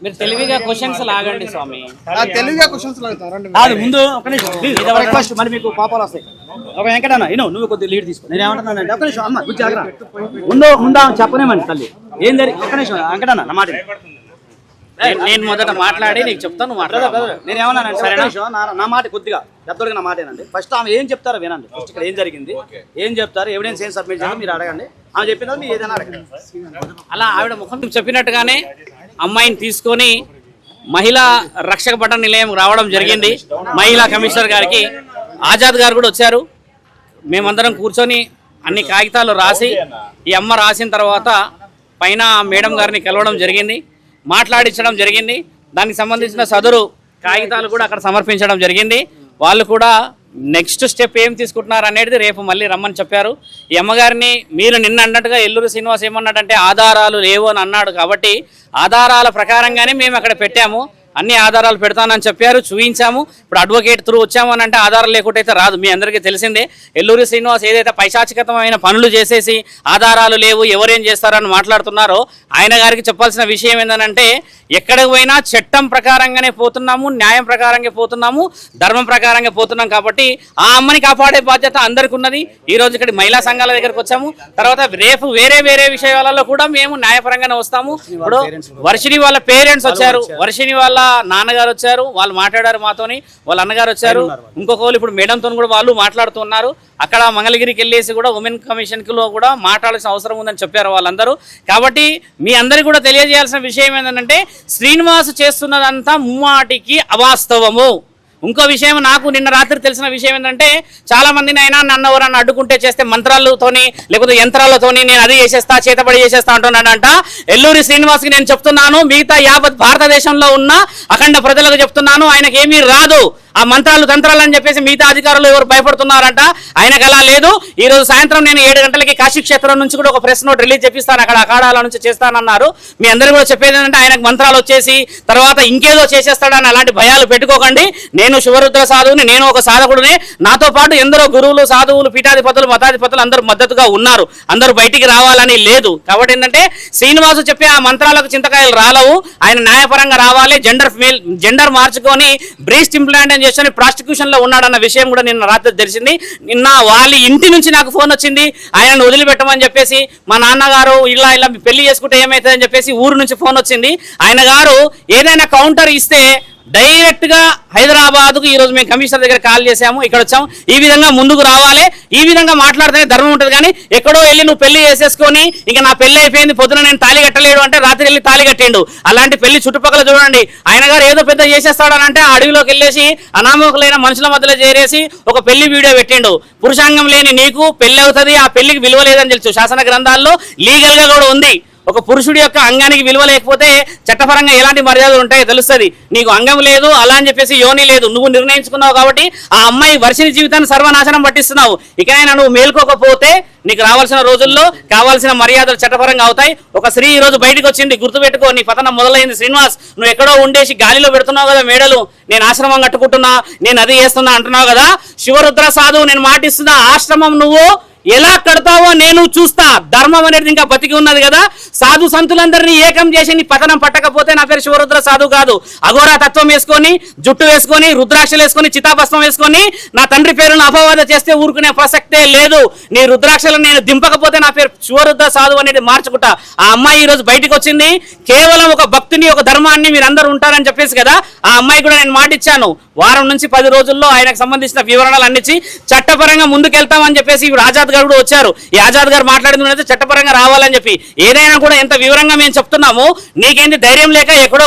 మీరు తెలివిగా క్వశ్చన్స్ లాగండి స్వామి. తెలివిగా క్వశ్చన్స్ లాగుతారండి. కాదు ముందు ఒక నిమిషం రిక్వెస్ట్, మరి మీకు పాపాలు వస్తాయి. ఒక వెంకటన్న నువ్వు కొద్దిగా లీడ్ తీసుకో. నేను ఏమంటున్నానంటే ఒక నిమిషం అమ్మ గురించి ఆగరా. ముందు చెప్పనేమండి తల్లి ఏం జరిగింది. ఒక నిమిషం వెంకటన్న నా మాట నేను మొదట మాట్లాడి నీకు చెప్తాను. నేను ఏమన్నానండి సరే నా మాట కొద్దిగా పెద్దోడిగా నా మాట ఏనండి. ఫస్ట్ ఆమె ఏం చెప్తారో వినండి. ఫస్ట్ ఇక్కడ ఏం జరిగింది ఏం చెప్తారు, ఎవిడెన్స్ ఏం సబ్మిట్ చేయాలి మీరు అడగండి. ఆమె చెప్పిన మీరు ఏదైనా అడగండి. అలా ఆవిడ ముఖం చెప్పినట్టుగానే అమ్మాయిని తీసుకొని మహిళా రక్షక భటన నిలయం రావడం జరిగింది. మహిళా కమిషనర్ గారికి ఆజాద్ గారు కూడా వచ్చారు. మేమందరం కూర్చొని అన్ని కాగితాలు రాసి ఈ అమ్మ రాసిన తర్వాత పైన మేడం గారిని కలవడం జరిగింది, మాట్లాడించడం జరిగింది. దానికి సంబంధించిన సదరు కాగితాలు కూడా అక్కడ సమర్పించడం జరిగింది. వాళ్ళు కూడా నెక్స్ట్ స్టెప్ ఏం తీసుకుంటున్నారు అనేది రేపు మళ్ళీ రమ్మని చెప్పారు. ఈ అమ్మగారిని మీరు నిన్న అన్నట్టుగా ఎల్లూరు శ్రీనివాస్ ఏమన్నాడంటే ఆధారాలు లేవు అని అన్నాడు. కాబట్టి ఆధారాల ప్రకారంగానే మేము అక్కడ పెట్టాము, అన్ని ఆధారాలు పెడతానని చెప్పారు, చూపించాము. ఇప్పుడు అడ్వకేట్ త్రూ వచ్చాము అని అంటే ఆధారాలు లేకుంటే అయితే రాదు. మీ అందరికీ తెలిసిందే ఎల్లూరి శ్రీనివాస్ ఏదైతే పైశాచికతమైన పనులు చేసేసి ఆధారాలు లేవు ఎవరేం చేస్తారని మాట్లాడుతున్నారో ఆయన గారికి చెప్పాల్సిన విషయం ఏంటంటే ఎక్కడికి పోయినా చట్టం ప్రకారంగానే పోతున్నాము, న్యాయం ప్రకారంగా పోతున్నాము, ధర్మం ప్రకారంగా పోతున్నాం. కాబట్టి ఆ అమ్మని కాపాడే బాధ్యత అందరికి ఉన్నది. ఈ రోజు ఇక్కడ మహిళా సంఘాల దగ్గరకు వచ్చాము. తర్వాత రేపు వేరే విషయాలలో కూడా మేము న్యాయపరంగానే వస్తాము. ఇప్పుడు వర్షిని వాళ్ళ పేరెంట్స్ వచ్చారు, వర్షిని వాళ్ళ నాన్నగారు వచ్చారు, వాళ్ళు మాట్లాడారు మాతోని, వాళ్ళ అన్నగారు వచ్చారు, ఇంకొకరు ఇప్పుడు మేడంతో కూడా వాళ్ళు మాట్లాడుతున్నారు. అక్కడ మంగళగిరికి వెళ్ళేసి కూడా ఉమెన్ కమిషన్లో కూడా మాట్లాడాల్సిన అవసరం ఉందని చెప్పారు వాళ్ళందరూ. కాబట్టి మీ అందరికీ కూడా తెలియజేయాల్సిన విషయం ఏంటంటే శ్రీనివాస్ చేస్తున్నదంతా ముమ్మాటికి అవాస్తవము. ఇంకో విషయం నాకు నిన్న రాత్రి తెలిసిన విషయం ఏంటంటే చాలా మందిని అయినా నన్ను ఎవరన్నా అడ్డుకుంటే చేస్తే మంత్రాలతోని లేకపోతే యంత్రాలతోని నేను అది చేసేస్తా చేతబడి చేసేస్తా అంటున్నాడంట. ఎల్లూరి శ్రీనివాస్కి నేను చెప్తున్నాను, మిగతా యావత్ భారతదేశంలో ఉన్న అఖండ ప్రజలకు చెప్తున్నాను, ఆయనకి ఏమీ రాదు. ఆ మంత్రాలు తంత్రాలు అని చెప్పేసి మిగతా అధికారులు ఎవరు భయపడుతున్నారంట, ఆయనకు అలా లేదు. ఈ రోజు సాయంత్రం నేను 7 గంటలకి కాశీ క్షేత్రం నుంచి కూడా ఒక ప్రెస్ నోట్ రిలీజ్ చేపిస్తాను, అక్కడ అఖాడాల నుంచి చేస్తానన్నారు. మీ అందరూ కూడా చెప్పేది ఏంటంటే ఆయనకు మంత్రాలు వచ్చేసి తర్వాత ఇంకేదో చేసేస్తాడని అలాంటి భయాలు పెట్టుకోకండి. నేను శివరుద్ర సాధువుని, నేను ఒక సాధకుడిని, నాతో పాటు ఎందరో గురువులు సాధువులు పీఠాధిపతులు మతాధిపతులు అందరూ మద్దతుగా ఉన్నారు. అందరూ బయటికి రావాలని లేదు. కాబట్టి ఏంటంటే శ్రీనివాసు చెప్పే ఆ మంత్రాలకు చింతకాయలు రాలవు. ఆయన న్యాయపరంగా రావాలి. జెండర్ మార్చుకొని బ్రీస్ట్ ఇంప్లాంట్ అని చేసి ప్రాస్టిట్యూషన్ లో ఉన్నాడన్న విషయం కూడా నిన్న రాత్రి తెలిసింది. నిన్న వాళ్ళ ఇంటి నుంచి నాకు ఫోన్ వచ్చింది, ఆయనను వదిలిపెట్టమని చెప్పేసి. మా నాన్నగారు ఇలా పెళ్లి చేసుకుంటే ఏమవుతుందని చెప్పేసి ఊరు నుంచి ఫోన్ వచ్చింది. ఆయన గారు ఏదైనా కౌంటర్ ఇస్తే డైరెక్ట్ గా హైదరాబాద్కు ఈ రోజు మేము కమిషనర్ దగ్గర కాల్ చేసాము, ఇక్కడ వచ్చాము. ఈ విధంగా ముందుకు రావాలి, ఈ విధంగా మాట్లాడితేనే ధర్మం ఉంటుంది. కానీ ఎక్కడో వెళ్ళి నువ్వు పెళ్లి చేసేసుకొని ఇంకా నా పెళ్లి అయిపోయింది పొద్దున నేను తాళి కట్టలేడు అంటే రాత్రి వెళ్ళి తాళి కట్టిండు. అలాంటి పెళ్లి చుట్టుపక్కల చూడండి. ఆయన గారు ఏదో పెద్ద చేసేస్తాడని అంటే ఆ అడవిలోకి వెళ్ళేసి అనామకులైన మనుషుల మధ్యలో చేరేసి ఒక పెళ్లి వీడియో పెట్టిండు. పురుషాంగం లేని నీకు పెళ్లి అవుతుంది, ఆ పెళ్లికి విలువ లేదని తెలుసు. శాసన గ్రంథాల్లో లీగల్ గా కూడా ఉంది. ఒక పురుషుడి యొక్క అంగానికి విలువ లేకపోతే చట్టపరంగా ఎలాంటి మర్యాదలు ఉంటాయో తెలుస్తుంది. నీకు అంగం లేదు అలా అని చెప్పేసి యోని లేదు, నువ్వు నిర్ణయించుకున్నావు. కాబట్టి ఆ అమ్మాయి వర్షిని జీవితాన్ని సర్వనాశనం పట్టిస్తున్నావు. ఇకనైనా నువ్వు మేల్కోకపోతే నీకు రావాల్సిన రోజుల్లో కావాల్సిన మర్యాదలు చట్టపరంగా అవుతాయి. ఒక స్త్రీ ఈ రోజు బయటకు వచ్చింది, గుర్తుపెట్టుకో. నీ పతనం మొదలైంది శ్రీనివాస్. నువ్వు ఎక్కడో ఉండేసి గాలిలో పెడుతున్నావు కదా మేడలు, నేను ఆశ్రమం కట్టుకుంటున్నా, నేను అది చేస్తున్నా అంటున్నావు కదా. శివరుద్ర సాధువు నేను మాటిస్తున్నా, ఆశ్రమం నువ్వు ఎలా కడతావో నేను చూస్తా. ధర్మం అనేది ఇంకా బతికి ఉన్నది కదా. సాధు సంతులందరినీ ఏకం చేసి నీ పతనం పట్టకపోతే నా పేరు శివరుద్ర సాధువు కాదు. అఘోరా తత్వం వేసుకొని, జుట్టు వేసుకొని, రుద్రాక్షలు వేసుకొని, చితాభస్మం వేసుకొని నా తండ్రి పేరును అపవాద చేస్తే ఊరుకునే ప్రసక్తే లేదు. నీ రుద్రాక్షలను నేను దింపకపోతే నా పేరు శివరుద్ర సాధువు అనేది మార్చుకుంటా. ఆ అమ్మాయి ఈ రోజు బయటకు వచ్చింది. కేవలం ఒక భక్తిని, ఒక ధర్మాన్ని మీరందరూ ఉంటారని చెప్పేసి కదా. ఆ అమ్మాయి కూడా నేను మాటిచ్చాను, వారం నుంచి 10 రోజుల్లో ఆయనకు సంబంధించిన వివరణలు అన్నిచ్చి చట్టపరంగా ముందుకెళ్తామని చెప్పేసి ఇప్పుడు ఆజాద్ గారు కూడా వచ్చారు. ఈ ఆజాద్ గారు మాట్లాడింది చట్టపరంగా రావాలని చెప్పి ఏదైనా కూడా ఎంత వివరంగా మేము చెప్తున్నాము. నీకేంటి ధైర్యం లేక ఎక్కడో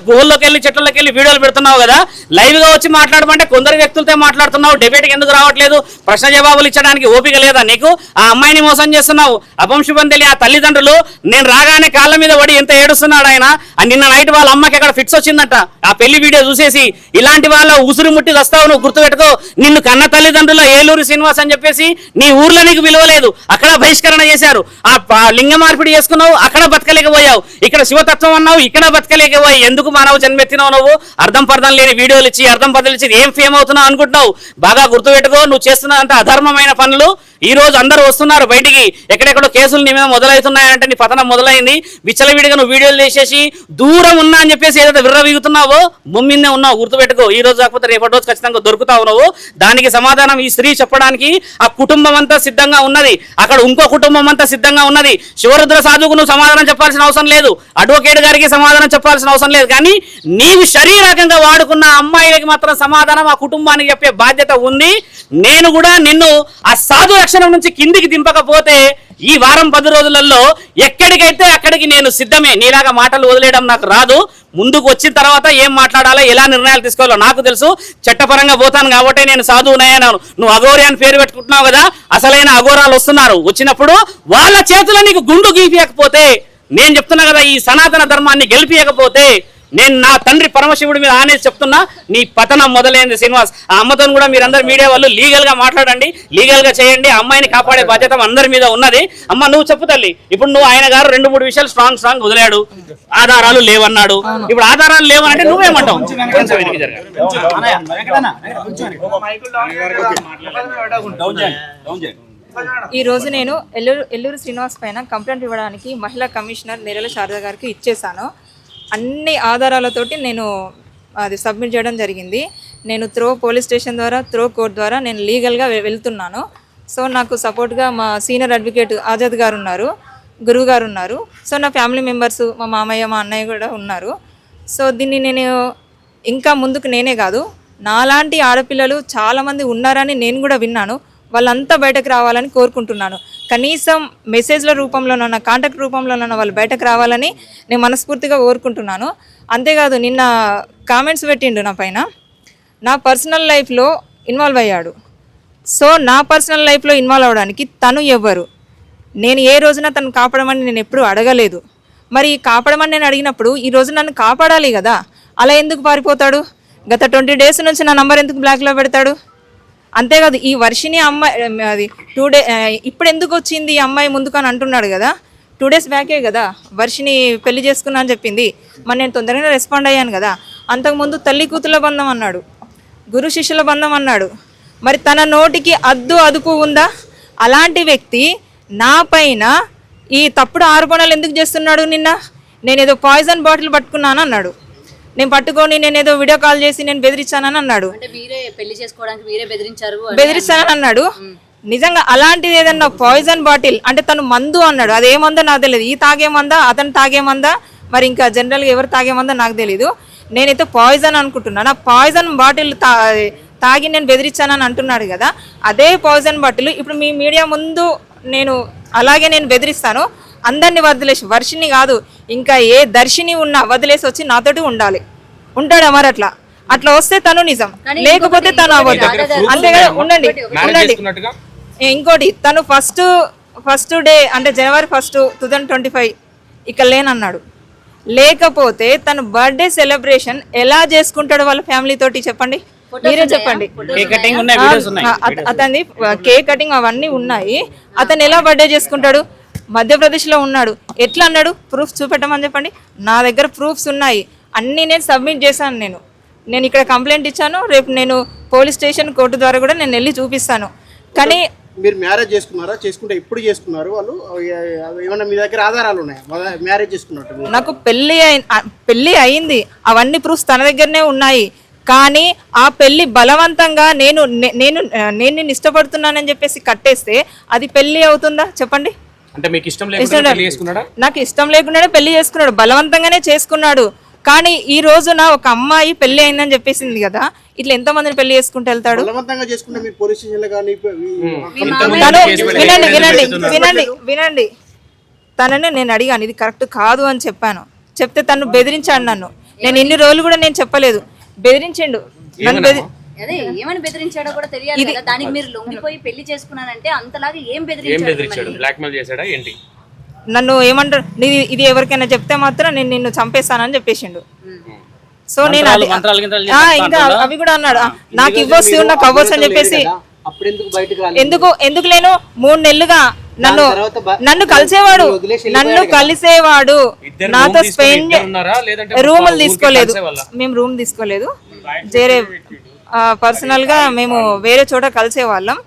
గుహల్లోకి వెళ్ళి చెట్లలోకి వెళ్ళి వీడియోలు పెడుతున్నావు కదా. లైవ్ గా వచ్చి మాట్లాడమంటే కొందరు వ్యక్తులతో మాట్లాడుతున్నావు. డిబేట్కి ఎందుకు రావట్లేదు? ప్రశ్న జవాబులు ఇచ్చడానికి ఓపిక లేదా నీకు? ఆ అమ్మాయిని మోసం చేస్తున్నావు. అపంశుభం తెలియ ఆ తల్లిదండ్రులు నేను రాగానే కాళ్ళ మీద పడి ఎంత ఏడుస్తున్నాడు ఆయన. నిన్న నైట్ వాళ్ళ అమ్మకి అక్కడ ఫిట్స్ వచ్చిందంట ఆ పెళ్లి వీడియో చూసేసి. ఇలాంటి వాళ్ళ ఉసురు ముట్టి వస్తావు నువ్వు, గుర్తుపెట్టుకో. నిన్ను కన్న తల్లిదండ్రుల ఏలూరు శ్రీనివాస్ అని చెప్పేసి నీ ఊర్లో నీకు విలువ లేదు, అక్కడ బహిష్కరణ చేశారు. ఆ లింగ మార్పిడి చేసుకున్నావు, అక్కడ బతకలేకపోయావు. ఇక్కడ శివతత్వం అన్నావు, ఇక్కడ బతకలేకపోయావు. ఎందుకు మానవ జన్మెత్తినావు నువ్వు? అర్థం పర్థం లేని వీడియోలు ఇచ్చి అర్థం పద్ధతులు ఇచ్చి ఏం ఫేమ్ అవుతున్నావు అనుకుంటున్నావు? బాగా గుర్తుపెట్టుకో, నువ్వు చేస్తున్నంత అధర్మమైన పనులు ఈ రోజు అందరూ వస్తున్నారు బయటికి, ఎక్కడెక్కడో కేసులు నీ మీద మొదలవుతున్నాయంటే నీ పతనం మొదలైంది. విచ్చలవిడిగా నువ్వు వీడియోలు చేసేసి దూరం ఉన్నా అని చెప్పేసి ఏదైతే విర్రవీగుతున్నావో భూమినే ఉన్నావు, గుర్తుపెట్టుకో. ఈ రోజు కాకపోతే రేపటి రోజు ఖచ్చితంగా దొరుకుతావు నువ్వు. దానికి సమాధానం ఈ స్త్రీ చెప్పడానికి ఆ కుటుంబం అంతా సిద్ధంగా ఉన్నది, అక్కడ ఇంకో కుటుంబం అంతా సిద్ధంగా ఉన్నది. శివరుద్ర సాధువుకు నువ్వు సమాధానం చెప్పాల్సిన అవసరం లేదు, అడ్వకేట్ గారికి సమాధానం చెప్పాల్సిన అవసరం లేదు. కానీ నీవు శరీరకంగా వాడుకున్న అమ్మాయిలకి మాత్రం సమాధానం ఆ కుటుంబానికి చెప్పే బాధ్యత ఉంది. నేను కూడా నిన్ను ఆ సాధు లక్షణం నుంచి కిందికి దింపకపోతే ఈ వారం 10 రోజులలో ఎక్కడికైతే అక్కడికి నేను సిద్ధమే. నీలాగా మాటలు వదిలేయడం నాకు రాదు. ముందుకు వచ్చిన తర్వాత ఏం మాట్లాడాలో, ఎలా నిర్ణయాలు తీసుకోవాలో నాకు తెలుసు. చట్టపరంగా పోతాను కాబట్టి నేను సాధువునయ్యాను. నువ్వు అఘోరి అని పేరు పెట్టుకుంటున్నావు కదా, అసలైన అఘోరాలు వస్తున్నారు. వచ్చినప్పుడు వాళ్ళ చేతిలో నీకు గుండు గీపియకపోతే, నేను చెప్తున్నా కదా, ఈ సనాతన ధర్మాన్ని గెలిపియకపోతే నేను నా తండ్రి పరమశివుడి మీద ఆనేసి చెప్తున్నా, నీ పతనం మొదలైంది శ్రీనివాస్. ఆ అమ్మతో కూడా మీరందరూ మీడియా వాళ్ళు లీగల్ గా మాట్లాడండి, లీగల్ గా చేయండి. అమ్మాయిని కాపాడే బాధ్యత అందరి మీద ఉన్నది. అమ్మ నువ్వు చెప్పు తల్లి. ఇప్పుడు నువ్వు ఆయన గారు 2-3 విషయాలు స్ట్రాంగ్ వదిలాడు, ఆధారాలు లేవన్నాడు. ఇప్పుడు ఆధారాలు లేవనంటే నువ్వేమంటావు? ఈ రోజు నేను ఎల్లూరు శ్రీనివాస్ పైన కంప్లైంట్ ఇవ్వడానికి మహిళా కమిషనర్ నేరెల శారద గారికి ఇచ్చేసాను. అన్ని ఆధారాలతోటి నేను అది సబ్మిట్ చేయడం జరిగింది. నేను పోలీస్ స్టేషన్ ద్వారా, కోర్ట్ ద్వారా నేను లీగల్గా వెళ్తున్నాను. సో నాకు సపోర్ట్గా మా సీనియర్ అడ్వకేట్ ఆజాద్ గారు ఉన్నారు, గురువు గారు ఉన్నారు. సో నా ఫ్యామిలీ మెంబర్స్, మా మామయ్య, మా అన్నయ్య కూడా ఉన్నారు. సో దీన్ని నేను ఇంకా ముందుకు నేనే కాదు, నాలాంటి ఆడపిల్లలు చాలామంది ఉన్నారని నేను కూడా విన్నాను. వాళ్ళంతా బయటకు రావాలని కోరుకుంటున్నాను. కనీసం మెసేజ్ల రూపంలోనన్నా, కాంటాక్ట్ రూపంలోనన్నా వాళ్ళు బయటకు రావాలని నేను మనస్ఫూర్తిగా కోరుకుంటున్నాను. అంతేకాదు, నిన్న కామెంట్స్ పెట్టిండు నా పైన, నా పర్సనల్ లైఫ్లో ఇన్వాల్వ్ అయ్యాడు. సో నా పర్సనల్ లైఫ్లో ఇన్వాల్వ్ అవ్వడానికి తను ఎవ్వరు? నేను ఏ రోజున తను కాపాడమని నేను ఎప్పుడూ అడగలేదు. మరి కాపాడమని నేను అడిగినప్పుడు ఈ రోజు నన్ను కాపాడాలి కదా, అలా ఎందుకు పారిపోతాడు? గత 20 డేస్ నుంచి నా నంబర్ ఎందుకు బ్లాక్లో పెడతాడు? అంతేకాదు, ఈ వర్షిని అమ్మాయి అది 2 డే ఇప్పుడు ఎందుకు వచ్చింది ఈ అమ్మాయి ముందుకు అని అంటున్నాడు కదా. 2 డేస్ బ్యాకే కదా వర్షిని పెళ్లి చేసుకున్నా అని చెప్పింది. మరి నేను తొందరగా రెస్పాండ్ అయ్యాను కదా. అంతకుముందు తల్లి కూతుల బంధం అన్నాడు, గురు శిష్యుల బంధం అన్నాడు. మరి తన నోటికి అదుపు ఉందా? అలాంటి వ్యక్తి నా పైన ఈ తప్పుడు ఆరోపణలు ఎందుకు చేస్తున్నాడు? నిన్న నేనేదో పాయిజన్ బాటిల్ పట్టుకున్నాను అన్నాడు. నేను పట్టుకొని నేనేదో వీడియో కాల్ చేసి నేను బెదిరించానని అన్నాడు. బెదిరించానని అన్నాడు. నిజంగా అలాంటిది ఏదన్నా పాయిజన్ బాటిల్ అంటే తను మందు అన్నాడు. అదేమందో నాకు తెలియదు. ఈ తాగేమందా, అతను తాగేమందా, మరి ఇంకా జనరల్గా ఎవరు తాగేమందా నాకు తెలీదు. నేనైతే పాయిజన్ అనుకుంటున్నాను. ఆ పాయిజన్ బాటిల్ తాగి నేను బెదిరించానని అంటున్నాడు కదా. అదే పాయిజన్ బాటిల్ ఇప్పుడు మీ మీడియా ముందు నేను బెదిరిస్తాను. అందరినీ వదిలేసి, వర్షిని కాదు ఇంకా ఏ దర్శిని ఉన్నా వదిలేసి వచ్చి నాతోటి ఉంటాడా? మరి అట్లా వస్తే తను నిజం, లేకపోతే తను అవ్వదు. అంతేగా ఉండండి. ఇంకోటి, తను ఫస్ట్ డే అంటే January 1, 2025 ఇక లేనన్నాడు. లేకపోతే తను బర్త్డే సెలబ్రేషన్ ఎలా చేసుకుంటాడు వాళ్ళ ఫ్యామిలీ తోటి? చెప్పండి, మీరే చెప్పండి. అతని కేక్ కటింగ్ అవన్నీ ఉన్నాయి. అతను ఎలా బర్త్డే చేసుకుంటాడు? మధ్యప్రదేశ్లో ఉన్నాడు. ఎట్లా అన్నాడు? ప్రూఫ్ చూపెట్టమని చెప్పండి. నా దగ్గర ప్రూఫ్స్ ఉన్నాయి, అన్నీ నేను సబ్మిట్ చేశాను. నేను ఇక్కడ కంప్లైంట్ ఇచ్చాను. రేపు నేను పోలీస్ స్టేషన్, కోర్టు ద్వారా కూడా నేను వెళ్ళి చూపిస్తాను. కానీ మీరు మ్యారేజ్ చేసుకున్నారా? చేసుకుంటే ఇప్పుడు చేసుకున్నారు వాళ్ళు? ఏమన్నా మీ దగ్గర ఆధారాలు ఉన్నాయా మ్యారేజ్ చేసుకున్నట్టు? నాకు పెళ్ళి అయింది, అవన్నీ ప్రూఫ్స్ తన దగ్గరనే ఉన్నాయి. కానీ ఆ పెళ్లి బలవంతంగా నేను నిన్ను ఇష్టపడుతున్నానని చెప్పేసి కట్టేస్తే అది పెళ్లి అవుతుందా? చెప్పండి. నాకు ఇష్టం లేకుండానే పెళ్లి చేసుకున్నాడు, బలవంతంగానే చేసుకున్నాడు. కానీ ఈ రోజున ఒక అమ్మాయి పెళ్లి అయిందని చెప్పేసింది కదా, ఇట్లా ఎంత మందిని పెళ్లి చేసుకుంటూ వెళ్తాడు? వినండి, తనని నేను అడిగాను, ఇది కరెక్ట్ కాదు అని చెప్పాను. చెప్తే తను బెదిరించాడు నన్ను. నేను ఇన్ని రోజులు కూడా నేను చెప్పలేదు, బెదిరించిండు నన్ను. అదే ఏమని బెదిరించాడో కూడా తెలియాలి కదా. దానికి మీరు లొంగిపోయి పెళ్లి చేసుకున్నానంటే అంతలాగా ఏం బెదిరించాడు? బ్లాక్మెయిల్ చేశాడా ఏంటి? నన్ను ఏమంటారు, ఇది ఎవరికైనా చెప్తే మాత్రం నేను నిన్ను చంపేస్తానని చెప్పేసిండు. సో నేను ఇంకా అవి కూడా అన్నాడు, నాకు ఇవ్వచ్చు, నాకు అవ్వచ్చు అని చెప్పేసి. ఎందుకు లేను? 3 నెలలుగా నన్ను కలిసేవాడు, నాతో స్పెండ్. రూములు తీసుకోలేదు, మేము రూమ్ తీసుకోలేదు. పర్సనల్గా మేము వేరే చోట కలిసే వాళ్ళం.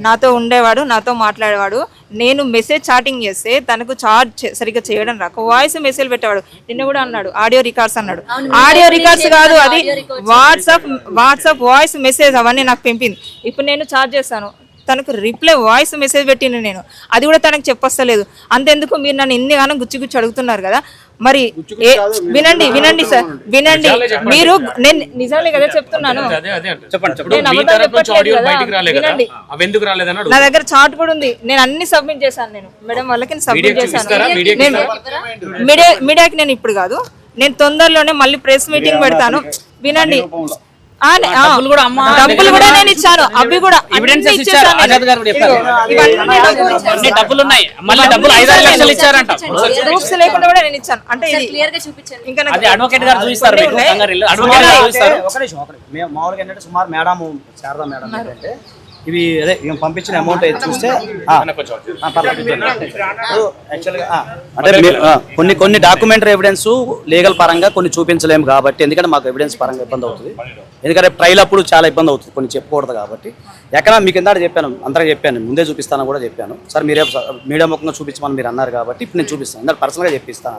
నాతో ఉండేవాడు, నాతో మాట్లాడేవాడు. నేను మెసేజ్ చాటింగ్ చేస్తే తనకు చాట్ సరిగ్గా చేయడం రాక వాయిస్ మెసేజ్ పెట్టేవాడు. నిన్న కూడా అన్నాడు ఆడియో రికార్డ్స్ అన్నాడు. ఆడియో రికార్డ్స్ కాదు, అది వాట్సాప్ వాయిస్ మెసేజ్ అవన్నీ నాకు పంపింది. ఇప్పుడు నేను చాట్ చేస్తాను, తనకు రిప్లై వాయిస్ మెసేజ్ పెట్టిన నేను, అది కూడా తనకు చెప్పొస్తలేదు. అంతెందుకు మీరు నన్ను ఎన్ని గానం గుచ్చి అడుగుతున్నారు కదా, మరి వినండి సార్, వినండి. మీరు నేను నిజాలే కదా చెప్తున్నాను, నేను అబద్ధాలు చెప్పట్లేదు కదా. వినండి, నా దగ్గర చాట్ కూడా ఉంది, నేను అన్ని సబ్మిట్ చేశాను. నేను మేడం వాళ్ళకి సబ్మిట్ చేశాను. మీడియాకి నేను ఇప్పుడు కాదు, నేను తొందరలోనే మళ్ళీ ప్రెస్ మీటింగ్ పెడతాను. వినండి, డబ్బులు కూడా నేను ఇచ్చాను, అవి కూడా ఎవిడెన్సెస్ ఇచ్చారు. ఆజాద్ గారు కూడా చెప్పారు అన్ని డబ్బులు ఉన్నాయి, మళ్ళీ డబ్బులు 5-6 లక్షలు ఇచ్చారంట. ప్రూఫ్స్ లేకుండా కూడా నేను ఇచ్చాను. అంటే ఇది క్లియర్ గా చూపించండి. ఇంకా అది అడ్వకేట్ గారు చూపిస్తారు, మీకు కంగారు అడ్వకేట్ గారు చూపిస్తారు. మామూలుగా ఏంటంటే సుమారు మేడం శారదా మేడం ఏంటంటే ఇవి అదే పంపించిన అమౌంట్ చూస్తే అంటే కొన్ని డాక్యుమెంటరీ ఎవిడెన్స్ లీగల్ పరంగా కొన్ని చూపించలేము కాబట్టి, ఎందుకంటే మాకు ఎవిడెన్స్ పరంగా ఇబ్బంది అవుతుంది. ఎందుకంటే ట్రైల్ అప్పుడు చాలా ఇబ్బంది అవుతుంది, కొన్ని చెప్పకూడదు కాబట్టి. ఎక్కడ మీకు ఇందాక చెప్పాను, అందరికీ చెప్పాను, ముందే చూపిస్తాను కూడా చెప్పాను. సార్ మీరే మీడియా ముఖంగా చూపించమని మీరు అన్నారు కాబట్టి ఇప్పుడు నేను చూపిస్తాను, అందరు పర్సనల్గా చెప్పిస్తాను.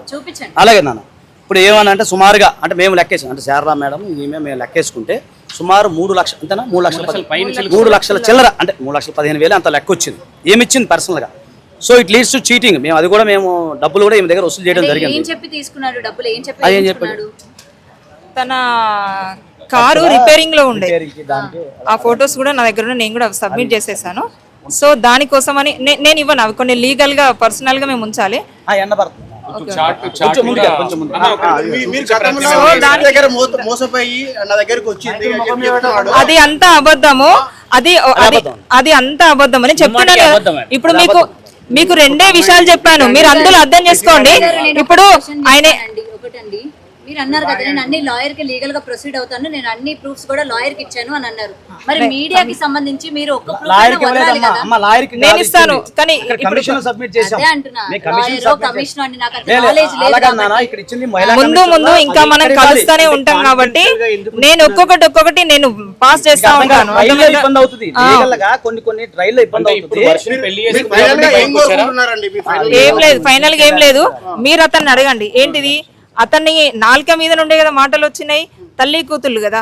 అలాగే నాన్న ఇప్పుడు ఏమన్నా అంటే సుమారుగా అంటే మేము లెక్కేసాం, అంటే శారదా మేడం ఈమె మేము లెక్కేసుకుంటే సుమారు 3 లక్షలు అంతేనా, 3 లక్షల చిల్లర, అంటే 3,15,000 అంత లెక్క వచ్చింది. ఏమి ఇచ్చింది పర్సనల్గా. So it leads to cheating. మేము అది కూడా మేము డబ్బులు కూడా ఈమె దగ్గర వసూలు చేయడం జరిగింది. ఏం చెప్పి తీసుకున్నాడు డబ్బులు? ఏం చెప్పి చెప్పాడు? తన కారు రిపేరింగ్ లో ఉండే ఆ ఫొటోస్ కూడా నా దగ్గర నేను కూడా సబ్మిట్ చేసేసాను. సో దానికోసమని నేను ఇవ్వను, అవి కొన్ని లీగల్ గా పర్సనల్ గా మేము ఉంచాలి. అది అంతా అబద్ధము, అది అంతా అబద్ధం అని చెప్తున్నాను. ఇప్పుడు మీకు 2 విషయాలు చెప్పాను, మీరు అందులో అర్థం చేసుకోండి. ఇప్పుడు ఆయన ఒకటండి, మీరు అన్నారు కదా నేను అన్ని లాయర్ కి లీగల్ గా ప్రొసీడ్ అవుతాను, నేను అన్ని ప్రూఫ్స్ కూడా లాయర్ కి ఇచ్చాను అని అన్నారు. మరి మీడియాకి సంబంధించి మీరు ఒక్క నేను ఇస్తాను, కానీ ముందు ఇంకా మనం కలుస్తానే ఉంటాం కాబట్టి నేను ఒక్కొక్కటి నేను పాస్ చేస్తా ఉంటాను. ఏం లేదు, ఫైనల్ గా ఏం లేదు. మీరు అతన్ని అడగండి ఏంటిది, అతన్ని నాలుక మీద నుండే కదా మాటలు వచ్చినాయి. తల్లి కూతుళ్ళు కదా,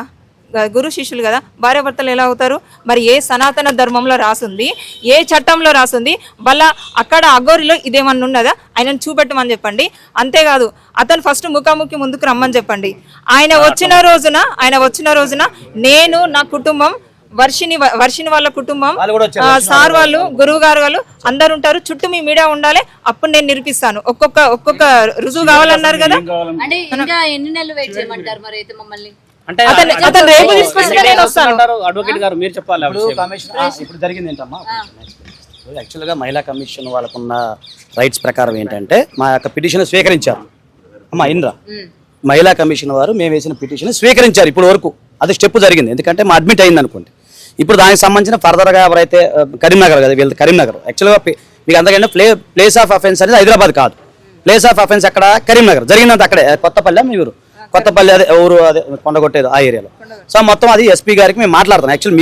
గురు శిష్యులు కదా, భార్యాభర్తలు ఎలా అవుతారు? మరి ఏ సనాతన ధర్మంలో రాసుంది, ఏ చట్టంలో రాసుంది? వాళ్ళ అక్కడ అఘోరిలో ఇదేమన్నా ఉన్నదా? ఆయనను చూపెట్టమని చెప్పండి. అంతేకాదు అతను ఫస్ట్ ముఖాముఖి ముందుకు రమ్మని చెప్పండి. ఆయన వచ్చిన రోజున నేను, నా కుటుంబం, వర్షిని వాళ్ళ కుటుంబం, సార్ వాళ్ళు, గురువు గారు వాళ్ళు అందరు ఉంటారు. చుట్టూ మీ మీడియా ఉండాలి, అప్పుడు నేను నిరూపిస్తాను. ఒక్కొక్క రుజువు కావాలన్నారు కదా. అంటే ఇంకా ఎన్ని నెలలు వెయిట్ చేయమంటారు మరి అయితే మమ్మల్ని? అంటే అతను రేపు తీసుకొస్తే నేను వస్తాను. అడ్వకేట్ గారు మీరు చెప్పాలి. ఇప్పుడు జరిగింది ఏంటమ్మా, యాక్చువల్గా మహిళా కమిషన్ వాళ్ళకున్న రైట్స్ ప్రకారం ఏంటంటే మా యొక్క పిటిషన్ స్వీకరించారు. అమ్మా ఇంద్ర, మహిళా కమిషన్ వారు మేము వేసిన పిటిషన్ స్వీకరించారు. ఇప్పుడు వరకు అది స్టెప్ జరిగింది, ఎందుకంటే మా అడ్మిట్ అయింది అనుకోండి. ఇప్పుడు దానికి సంబంధించిన ఫర్దర్గా ఎవరైతే కరీంనగర్ కదా, వీళ్ళది కరీంనగర్. యాక్చువల్గా మీకు అంతకంటే ప్లేస్ ఆఫ్ అఫెన్స్ అనేది హైదరాబాద్ కాదు, ప్లేస్ ఆఫ్ అఫెన్స్ అక్కడ కరీంనగర్. జరిగిందంత అక్కడే, కొత్తపల్లి మీ ఊరు, కొత్తపల్లి అదే ఊరు, అదే కొండగొట్టేది ఆ ఏరియాలో. సో మొత్తం అది ఎస్పీ గారికి మేము మాట్లాడతాం. యాక్చువల్లీ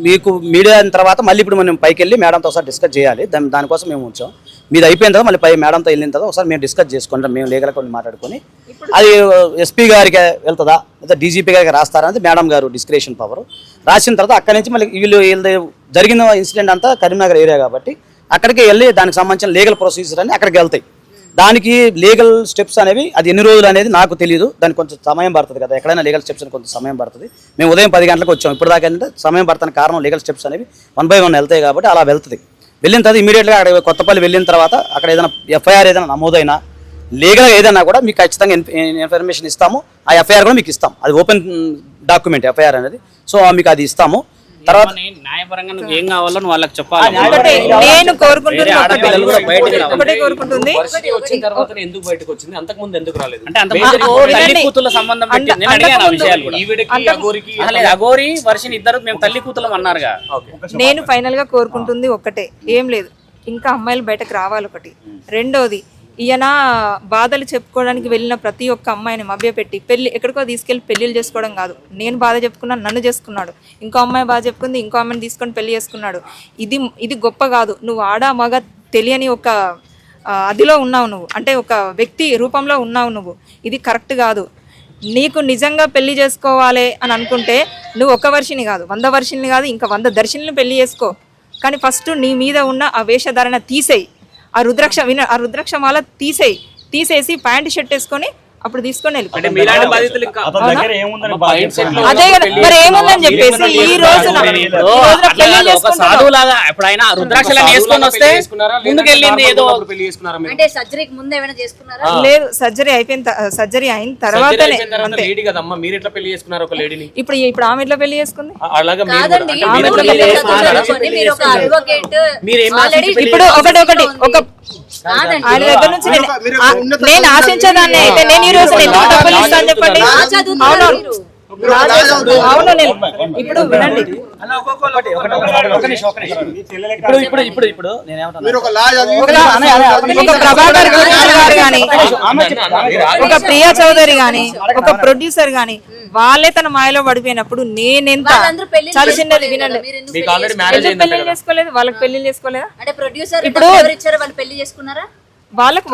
మీకు మీడియా అయిన తర్వాత మళ్ళీ ఇప్పుడు మనం పైకి వెళ్ళి మేడంతో ఒకసారి డిస్కస్ చేయాలి. దానికోసం మేము వచ్చాం. మీది అయిపోయిన తర్వాత మళ్ళీ పై మేడంతో వెళ్ళిన తర్వాత ఒకసారి మేము డిస్కస్ చేసుకుంటాం, మేము లీగల్గా మాట్లాడుకొని అది ఎస్పీ గారికి వెళ్తుందా లేదా డీజీపీ గారికి రాస్తారా అనేది మేడం గారు డిస్క్రిషన్ పవర్. రాసిన తర్వాత అక్కడి నుంచి మళ్ళీ వీళ్ళు జరిగిన ఇన్సిడెంట్ అంతా కరీంనగర్ ఏరియా కాబట్టి అక్కడికి వెళ్ళి దానికి సంబంధించిన లీగల్ ప్రొసీజర్ అని అక్కడికి వెళ్తాయి. దానికి లీగల్ స్టెప్స్ అనేవి అది ఎన్ని రోజులు అనేది నాకు తెలియదు, దానికి కొంచెం సమయం పడుతుంది కదా. ఎక్కడైనా లీగల్ స్టెప్స్ అని కొంచెం సమయం పడుతుంది. మేము ఉదయం 10 గంటలకు వచ్చాం, ఇప్పుడు దాకా ఏంటంటే సమయం పడుతున్న కారణం లీగల్ స్టెప్స్ అనేవి 1 by 1 వెళ్తాయి కాబట్టి అలా వెళ్తుంది. వెళ్ళిన తర్వాత ఇమీడియట్గా అక్కడ కొత్తపల్లి వెళ్ళిన తర్వాత అక్కడ ఏదైనా ఎఫ్ఐఆర్ ఏదైనా నమోదైనా లీగల్గా ఏదైనా కూడా మీకు ఖచ్చితంగా ఇన్ఫర్మేషన్ ఇస్తాము. ఆ ఎఫ్ఐఆర్ కూడా మీకు ఇస్తాం, అది ఓపెన్ డాక్యుమెంట్ ఎఫ్ఐఆర్ అనేది. సో మీకు అది ఇస్తాము. తర్వాత న్యాయపరంగా నువ్వు ఏం కావాలో నువ్వు వాళ్ళకి చెప్పాలి. నేను కోరుకుంటుంది ఎందుకు బయటకు వచ్చింది, అంతకు ముందు ఎందుకు రాలేదు అంటే తల్లి కూతుళ్ళ సంబంధం పెట్టింది. నేను అడిగాను ఆ విషయాలు. అఘోరి వర్షిని ఇద్దరు మేము తల్లి కూతులం అన్నారుగా. నేను ఫైనల్ గా కోరుకుంటుంది ఒక్కటే, ఏం లేదు, ఇంకా అమ్మాయిలు బయటకు రావాలి ఒకటి. రెండోది ఈయన బాధలు చెప్పుకోవడానికి వెళ్ళిన ప్రతి ఒక్క అమ్మాయిని మభ్యపెట్టి పెళ్లి ఎక్కడికో తీసుకెళ్లి పెళ్లిళ్ళు చేసుకోవడం కాదు. నేను బాధ చెప్పుకున్నాను, నన్ను చేసుకున్నాడు. ఇంకో అమ్మాయి బాధ చెప్పుకుంది, ఇంకో అమ్మాయిని తీసుకొని పెళ్లి చేసుకున్నాడు. ఇది గొప్ప కాదు. నువ్వు ఆడ మగ తెలియని ఒక అదిలో ఉన్నావు నువ్వు, అంటే ఒక వ్యక్తి రూపంలో ఉన్నావు నువ్వు. ఇది కరెక్ట్ కాదు. నీకు నిజంగా పెళ్లి చేసుకోవాలి అని అనుకుంటే నువ్వు ఒక వర్షిని కాదు, 100 వర్షిని కాదు, ఇంకా 100 దర్శిని పెళ్లి చేసుకో. కానీ ఫస్ట్ నీ మీద ఉన్న ఆ వేషధారణ తీసేయి, ఆ రుద్రాక్షమాల తీసేసి ప్యాంట్ షర్ట్ వేసుకొని అప్పుడు తీసుకొని వెళ్ళి అంటే మీలాంటి బాధితులు ఇంకా అదే కదా మరి ఏముందని చెప్పేసి ఈ రోజున ఒక సాధువులాగా ఎప్పుడైనా రుద్రాక్షలను వేసుకొని వస్తే ముందుకు వెళ్ళింది ఏదో అంటే సర్జరీకి ముందు ఏమైనా చేసుకున్నారా? లేదు, సర్జరీ అయిన తర్వాతనే. లేడీ కదమ్మా, మీరు ఎట్లా పెళ్లి చేసుకున్నారు ఒక లేడీని? ఇప్పుడు ఆమె ఎట్లా పెళ్లి చేసుకుంది? అలాగా కాదండి, మీరు ఒక అడ్వకేట్ ఇప్పుడు ఒకటి ఆయన దగ్గర నుంచి నేను ఆశించేదాన్ని అయితే నేను ఈ రోజు ఎందుకు డబ్బులు ఇస్తాను చెప్పండి. అవును నేను ఇప్పుడు వినండి, ఇప్పుడు ఒక ప్రభాకర్ గారు కానీ, ఒక ప్రియా చౌదరి గాని, ఒక ప్రొడ్యూసర్ గాని వాళ్ళే తన మాయలో పడిపోయినప్పుడు నేనెంత చాలా చిన్నది. వినండి, పెళ్లి చేసుకోలేదు, వాళ్ళకి పెళ్లి చేసుకోలేదా? అంటే ప్రొడ్యూసర్ ఇప్పుడు వాళ్ళు పెళ్లి చేసుకున్నారా? వాళ్ళకి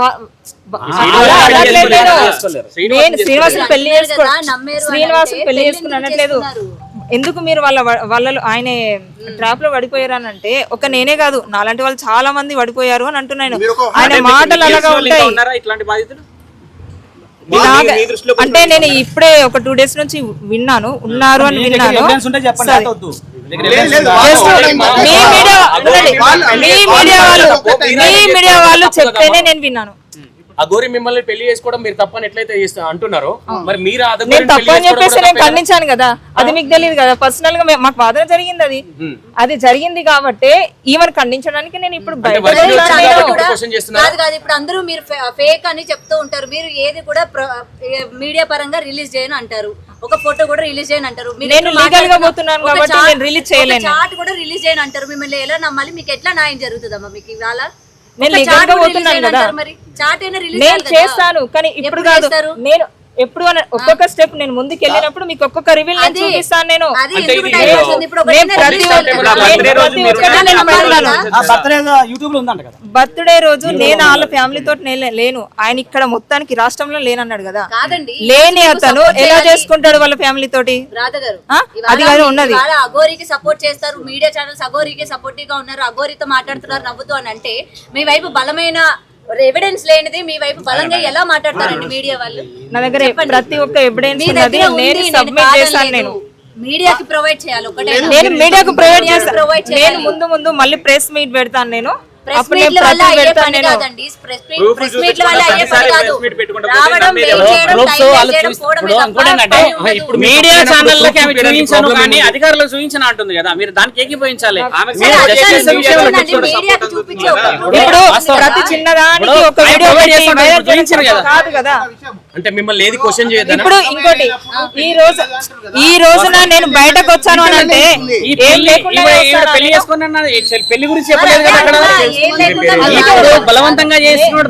నేను శ్రీనివాసుని పెళ్లి చేసుకుని అనట్లేదు. ఎందుకు మీరు వాళ్ళలో ఆయన ట్రాప్ లో పడిపోయారు అని అంటే ఒక నేనే కాదు, నాలాంటి వాళ్ళు చాలా మంది పడిపోయారు అని అంటున్నాను. ఆయన మాటలు అలాగా ఉంటాయి. ఇట్లాంటి బాధితులు అంటే నేను ఇప్పుడే ఒక 2 days నుంచి ఉన్నారు అని విన్నాను. మీ మీడియా వాళ్ళు చెప్తేనే నేను విన్నాను. అఘోరి మిమ్మల్ని పెళ్లి చేసుకోవడం మీరు తప్పని ఎట్లయితే అంటున్నారో, మరి మీరు నేను తప్పని చెప్పేసి నేను ఖండించాను కదా, అది మీకు తెలియదు కదా. పర్సనల్ గా మాకు వాదన జరిగింది, అది జరిగింది కాబట్టి ఈమెను ఖండించడానికి నేను ఇప్పుడు కాదు. ఇప్పుడు అందరూ మీరు ఫేక్ అని చెప్తూ ఉంటారు. మీరు ఏది కూడా మీడియా పరంగా రిలీజ్ చేయను అంటారు, ఒక ఫోటో కూడా రిలీజ్ చేయను అంటారు. నేను లీగల్ గా పోతున్నాను కాబట్టి నేను రిలీజ్ చేయలేను. చాట్ కూడా రిలీజ్ చేయను అంటారు. మిమ్మల్ని ఎలా నమ్మాలి? మీకు ఎట్లా న్యాయం జరుగుతుందమ్మా? మీకు ఇవాళ నేను లీగల్ గా పోతున్నాను కదా, నేను చేస్తాను. కానీ ఇప్పుడు కాదు, నేను ఎప్పుడు ఒక్కొక్క స్టెప్ నేను ముందుకు వెళ్ళినప్పుడు మీకు ఒక్కొక్క రివీల్ నేను చూపిస్తాను. నేను బర్త్డే రోజు నేను వాళ్ళ ఫ్యామిలీ తోటి లేను. ఆయన ఇక్కడ మొత్తానికి రాష్ట్రంలో లేనన్నాడు కదా, లేని అతను ఎలా చేసుకుంటాడు వాళ్ళ ఫ్యామిలీ తోటి? అది కాదు ఉన్నది. అఘోరికి సపోర్ట్ చేస్తారు, మీడియా ఛానల్స్ అఘోరికి సపోర్టివ్ గా ఉన్నారు, అఘోరితో మాట్లాడుతున్నారు నవ్వుతూ అని అంటే మీ వైపు బలమైన ఎవిడెన్స్ లేనిది మీ వైపు బలంగా ఎలా మాట్లాడతారండి మీడియా వాళ్ళు? నా దగ్గర ప్రతి ఒక్క ఎవిడెన్స్ ఉన్నది, నేను సబ్మిట్ చేశాను. నేను మీడియాకి ప్రొవైడ్ చేయాలి. ఒకటే నేను మీడియాకు ప్రొవైడ్ చేస్తాను. నేను ముందు మళ్ళీ ప్రెస్ మీట్ పెడతాను. నేను మీడియా ఛానళ్ళకి ఆమె చూపించాను కానీ అధికారులకు చూపించిన అంటుంది కదా, మీరు దానికి ఏకీభవించాలి. ఇప్పుడు ప్రతి చిన్నదానికి ఒక వీడియో చూపించారు కదా. అంటే మిమ్మల్ని ఏది క్వశ్చన్ చేయదు. ఇప్పుడు ఇంకోటి, ఈ రోజున నేను బయటకు వచ్చాను అని అంటే పెళ్లి చేసుకున్నా పెళ్లి గురించి చెప్పలేదు కదా అక్కడ. బలవంతంగా చేస్తున్నాడు,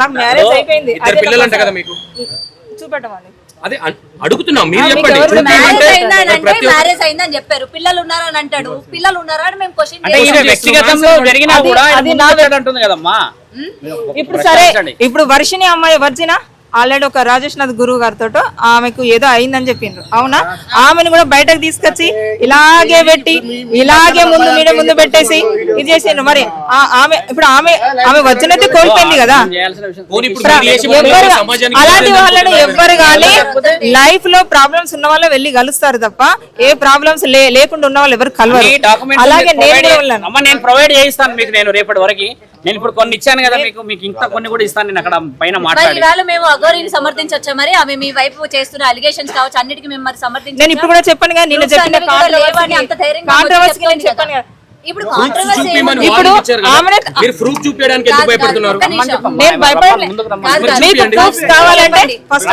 నాకు మ్యారేజ్ అయిపోయింది. పిల్లలు అంట కదా మీకు? చూపెట్టమని అదే అడుగుతున్నాం, మీరు చెప్పండి. మ్యారేజ్ అయిందని చెప్పారు, పిల్లలు ఉన్నారని అంటాడు. పిల్లలు ఉన్నారా అని మేము క్వశ్చన్ అంటే వ్యక్తిగతంలో జరిగినా కూడా అది నా అంటుంది కదమ్మా. ఇప్పుడు సరే, ఇప్పుడు వర్షిని అమ్మాయి వర్జిన ఆల్రెడీ ఒక రాజేష్ నాథ్ గురువు గారితో ఆమెకు ఏదో అయిందని చెప్పిండ్రు, అవునా? ఆమెను కూడా బయటకు తీసుకొచ్చి ఇలాగే పెట్టి ఇలాగే ముందు పెట్టేసి ఇది చేసిండ్రు. మరి ఆమె ఇప్పుడు ఆమె వర్జనైతే కోల్పోయింది కదా. అలాంటి వాళ్ళని ఎవ్వరు కానీ లైఫ్ లో ప్రాబ్లమ్స్ ఉన్న వాళ్ళు వెళ్ళి కలుస్తారు తప్ప ఏ ప్రాబ్లమ్స్ లేకుండా ఉన్న వాళ్ళు ఎవరు కలవరు. అలాగే నేను ప్రొవైడ్ చేయిస్తాను మీకు. నేను రేపటి వరకు నేను ఇప్పుడు కొన్ని ఇచ్చాను కదా మీకు ఇంకా కొన్ని కూడా ఇస్తాను. నేను అక్కడ పైన మాట్లాడి మేము అఘోరిని సమర్థించొచ్చా? మరి ఆమె మీ వైపు చేస్తున్న అలిగేషన్స్ కావచ్చు, అన్నిటికీ మేము మరి సమర్థించాలి. నేను ఇప్పుడు కూడా చెప్పాను కదా, నిన్న చెప్పిన కాంట్రవర్సీ నేను చెప్పాను కదా. ఇప్పుడు ప్రూఫ్ చూపించడానికి ఎందుకు భయపడుతున్నారు? నేను భయపడలేదు. మీకు ప్రూఫ్స్ కావాలంటే ఫస్ట్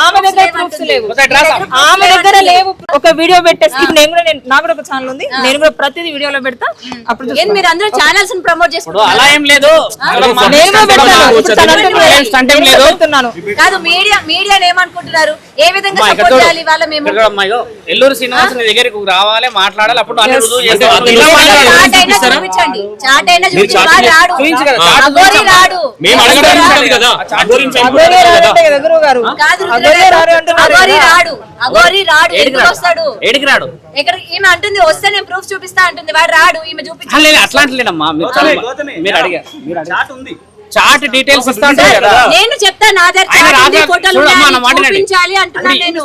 ఆమె దగ్గర proofs లేవు. ఆమె దగ్గర లేవు. ఒక వీడియో పెట్టేసి ఇప్పుడు నాకు కూడా ఒక ఛానల్ ఉంది, నేను కూడా ప్రతిదీ వీడియోలో పెడతా. అప్పుడు ఏంది మీరు అందరూ ఛానల్స్ ప్రమోట్ ఇప్పుడు చేసుకుంటారు? అలా ఏం లేదు. నేను కూడా పెడతాను. ఇప్పుడు తన దగ్గర స్టంట్ ఏం లేదు. పెడుతున్నాను. కాదు మీడియా ఏమనుకుంటున్నారు? ఏ విధంగా సపోర్ట్ చేయాలి వాళ్ళ మేము? ఎల్లూరు శ్రీనివాస్ నీ దగ్గరికి రావాలి, మాట్లాడాలి, అప్పుడు అన్ని రుజువు చేస్తాం. చాట్ అయినా చూపించండి, చాట్ అయినా చూపించండి. వాడు రాడు, చూపించు కదా, అఘోరి రాడు. మేము అడగడానికి కదా అఘోరి రారంటే కదా గురువు గారు. కాదు అఘోరి రారు అంటున్నారు అఘోరి కదా. రాడు, అఘోరి రాడు. ఎందుకు వస్తాడు? ఏడికి రాడు. ఇక్కడ ఈమె అంటుంది వస్తే నేను ప్రూఫ్ చూపిస్తా అంటుంది, వాడు రాడు. ఈమె చూపించు. లేదు అట్లాంటిలేనమ్మా, మీరు అడిగారు చాట్ డీటెయిల్స్ ఇస్తా ఉంటారు కదా. నేను చెప్తా, నా దగ్గర ఆయన చాట్ ఉంది, రాజా- ఫోటోలు చూడమ్మా, ఉన్నాయి, నా మాట వినండి. చూపించాలి అంటున్నా నేను.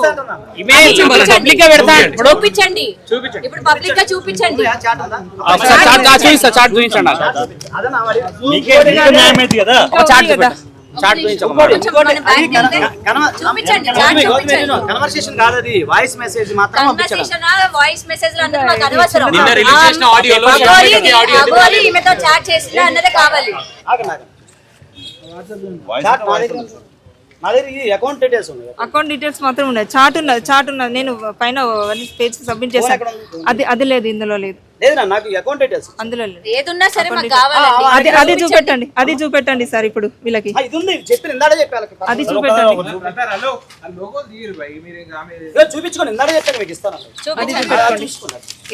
ఇమేజ్ పబ్లిక్ గా పెడతా. ఇప్పుడు చూపించండి, ఇప్పుడు పబ్లిక్ గా చూపించండి. ఒకసారి చాట్ చూపిస్తా, చాట్ చూపించండి నాకు. ఒక చాట్ చూపించండి. చాట్ చూపించండి. కొంచెం మనం బ్యాక్ వెళ్తే చూపించండి, చాట్ చూపించండి. కన్వర్సేషన్ కాదు అది, వాయిస్ మెసేజ్ మాత్రం పంపించడం. కన్వర్సేషన్ వాయిస్ మెసేజ్ అన్నది మాకు అనవసరం. నిన్న రిలీజ్ చేసిన ఆడియోలో అఘోరి ఈమెతో చాట్ చేసిందా అన్నదే కావాలి. చాట్ మా దగ్గర ఈ అకౌంట్ డీటెయిల్స్ ఉన్నాయి. అకౌంట్ డీటెయిల్స్ మాత్రం ఉన్నాయి. చాట్ ఉన్నది. నేను పైన పేజ్ సబ్మిట్ చేశాను. అది లేదు, ఇందులో లేదు. లేదు నాకు అకౌంట్ డీటెయిల్స్ అందులో లేదు. ఏదున్నా సరే మాకు కావాలండి. అది చూపెట్టండి సార్ ఇప్పుడు వీళ్ళకి. ఇది ఉంది, చెప్పిన ఇందాడే చెప్పాలి. అది చూపెట్టండి. చూపించుకోండి, ఇందాడే చెప్పాను మీకు ఇస్తాను. చూపించండి.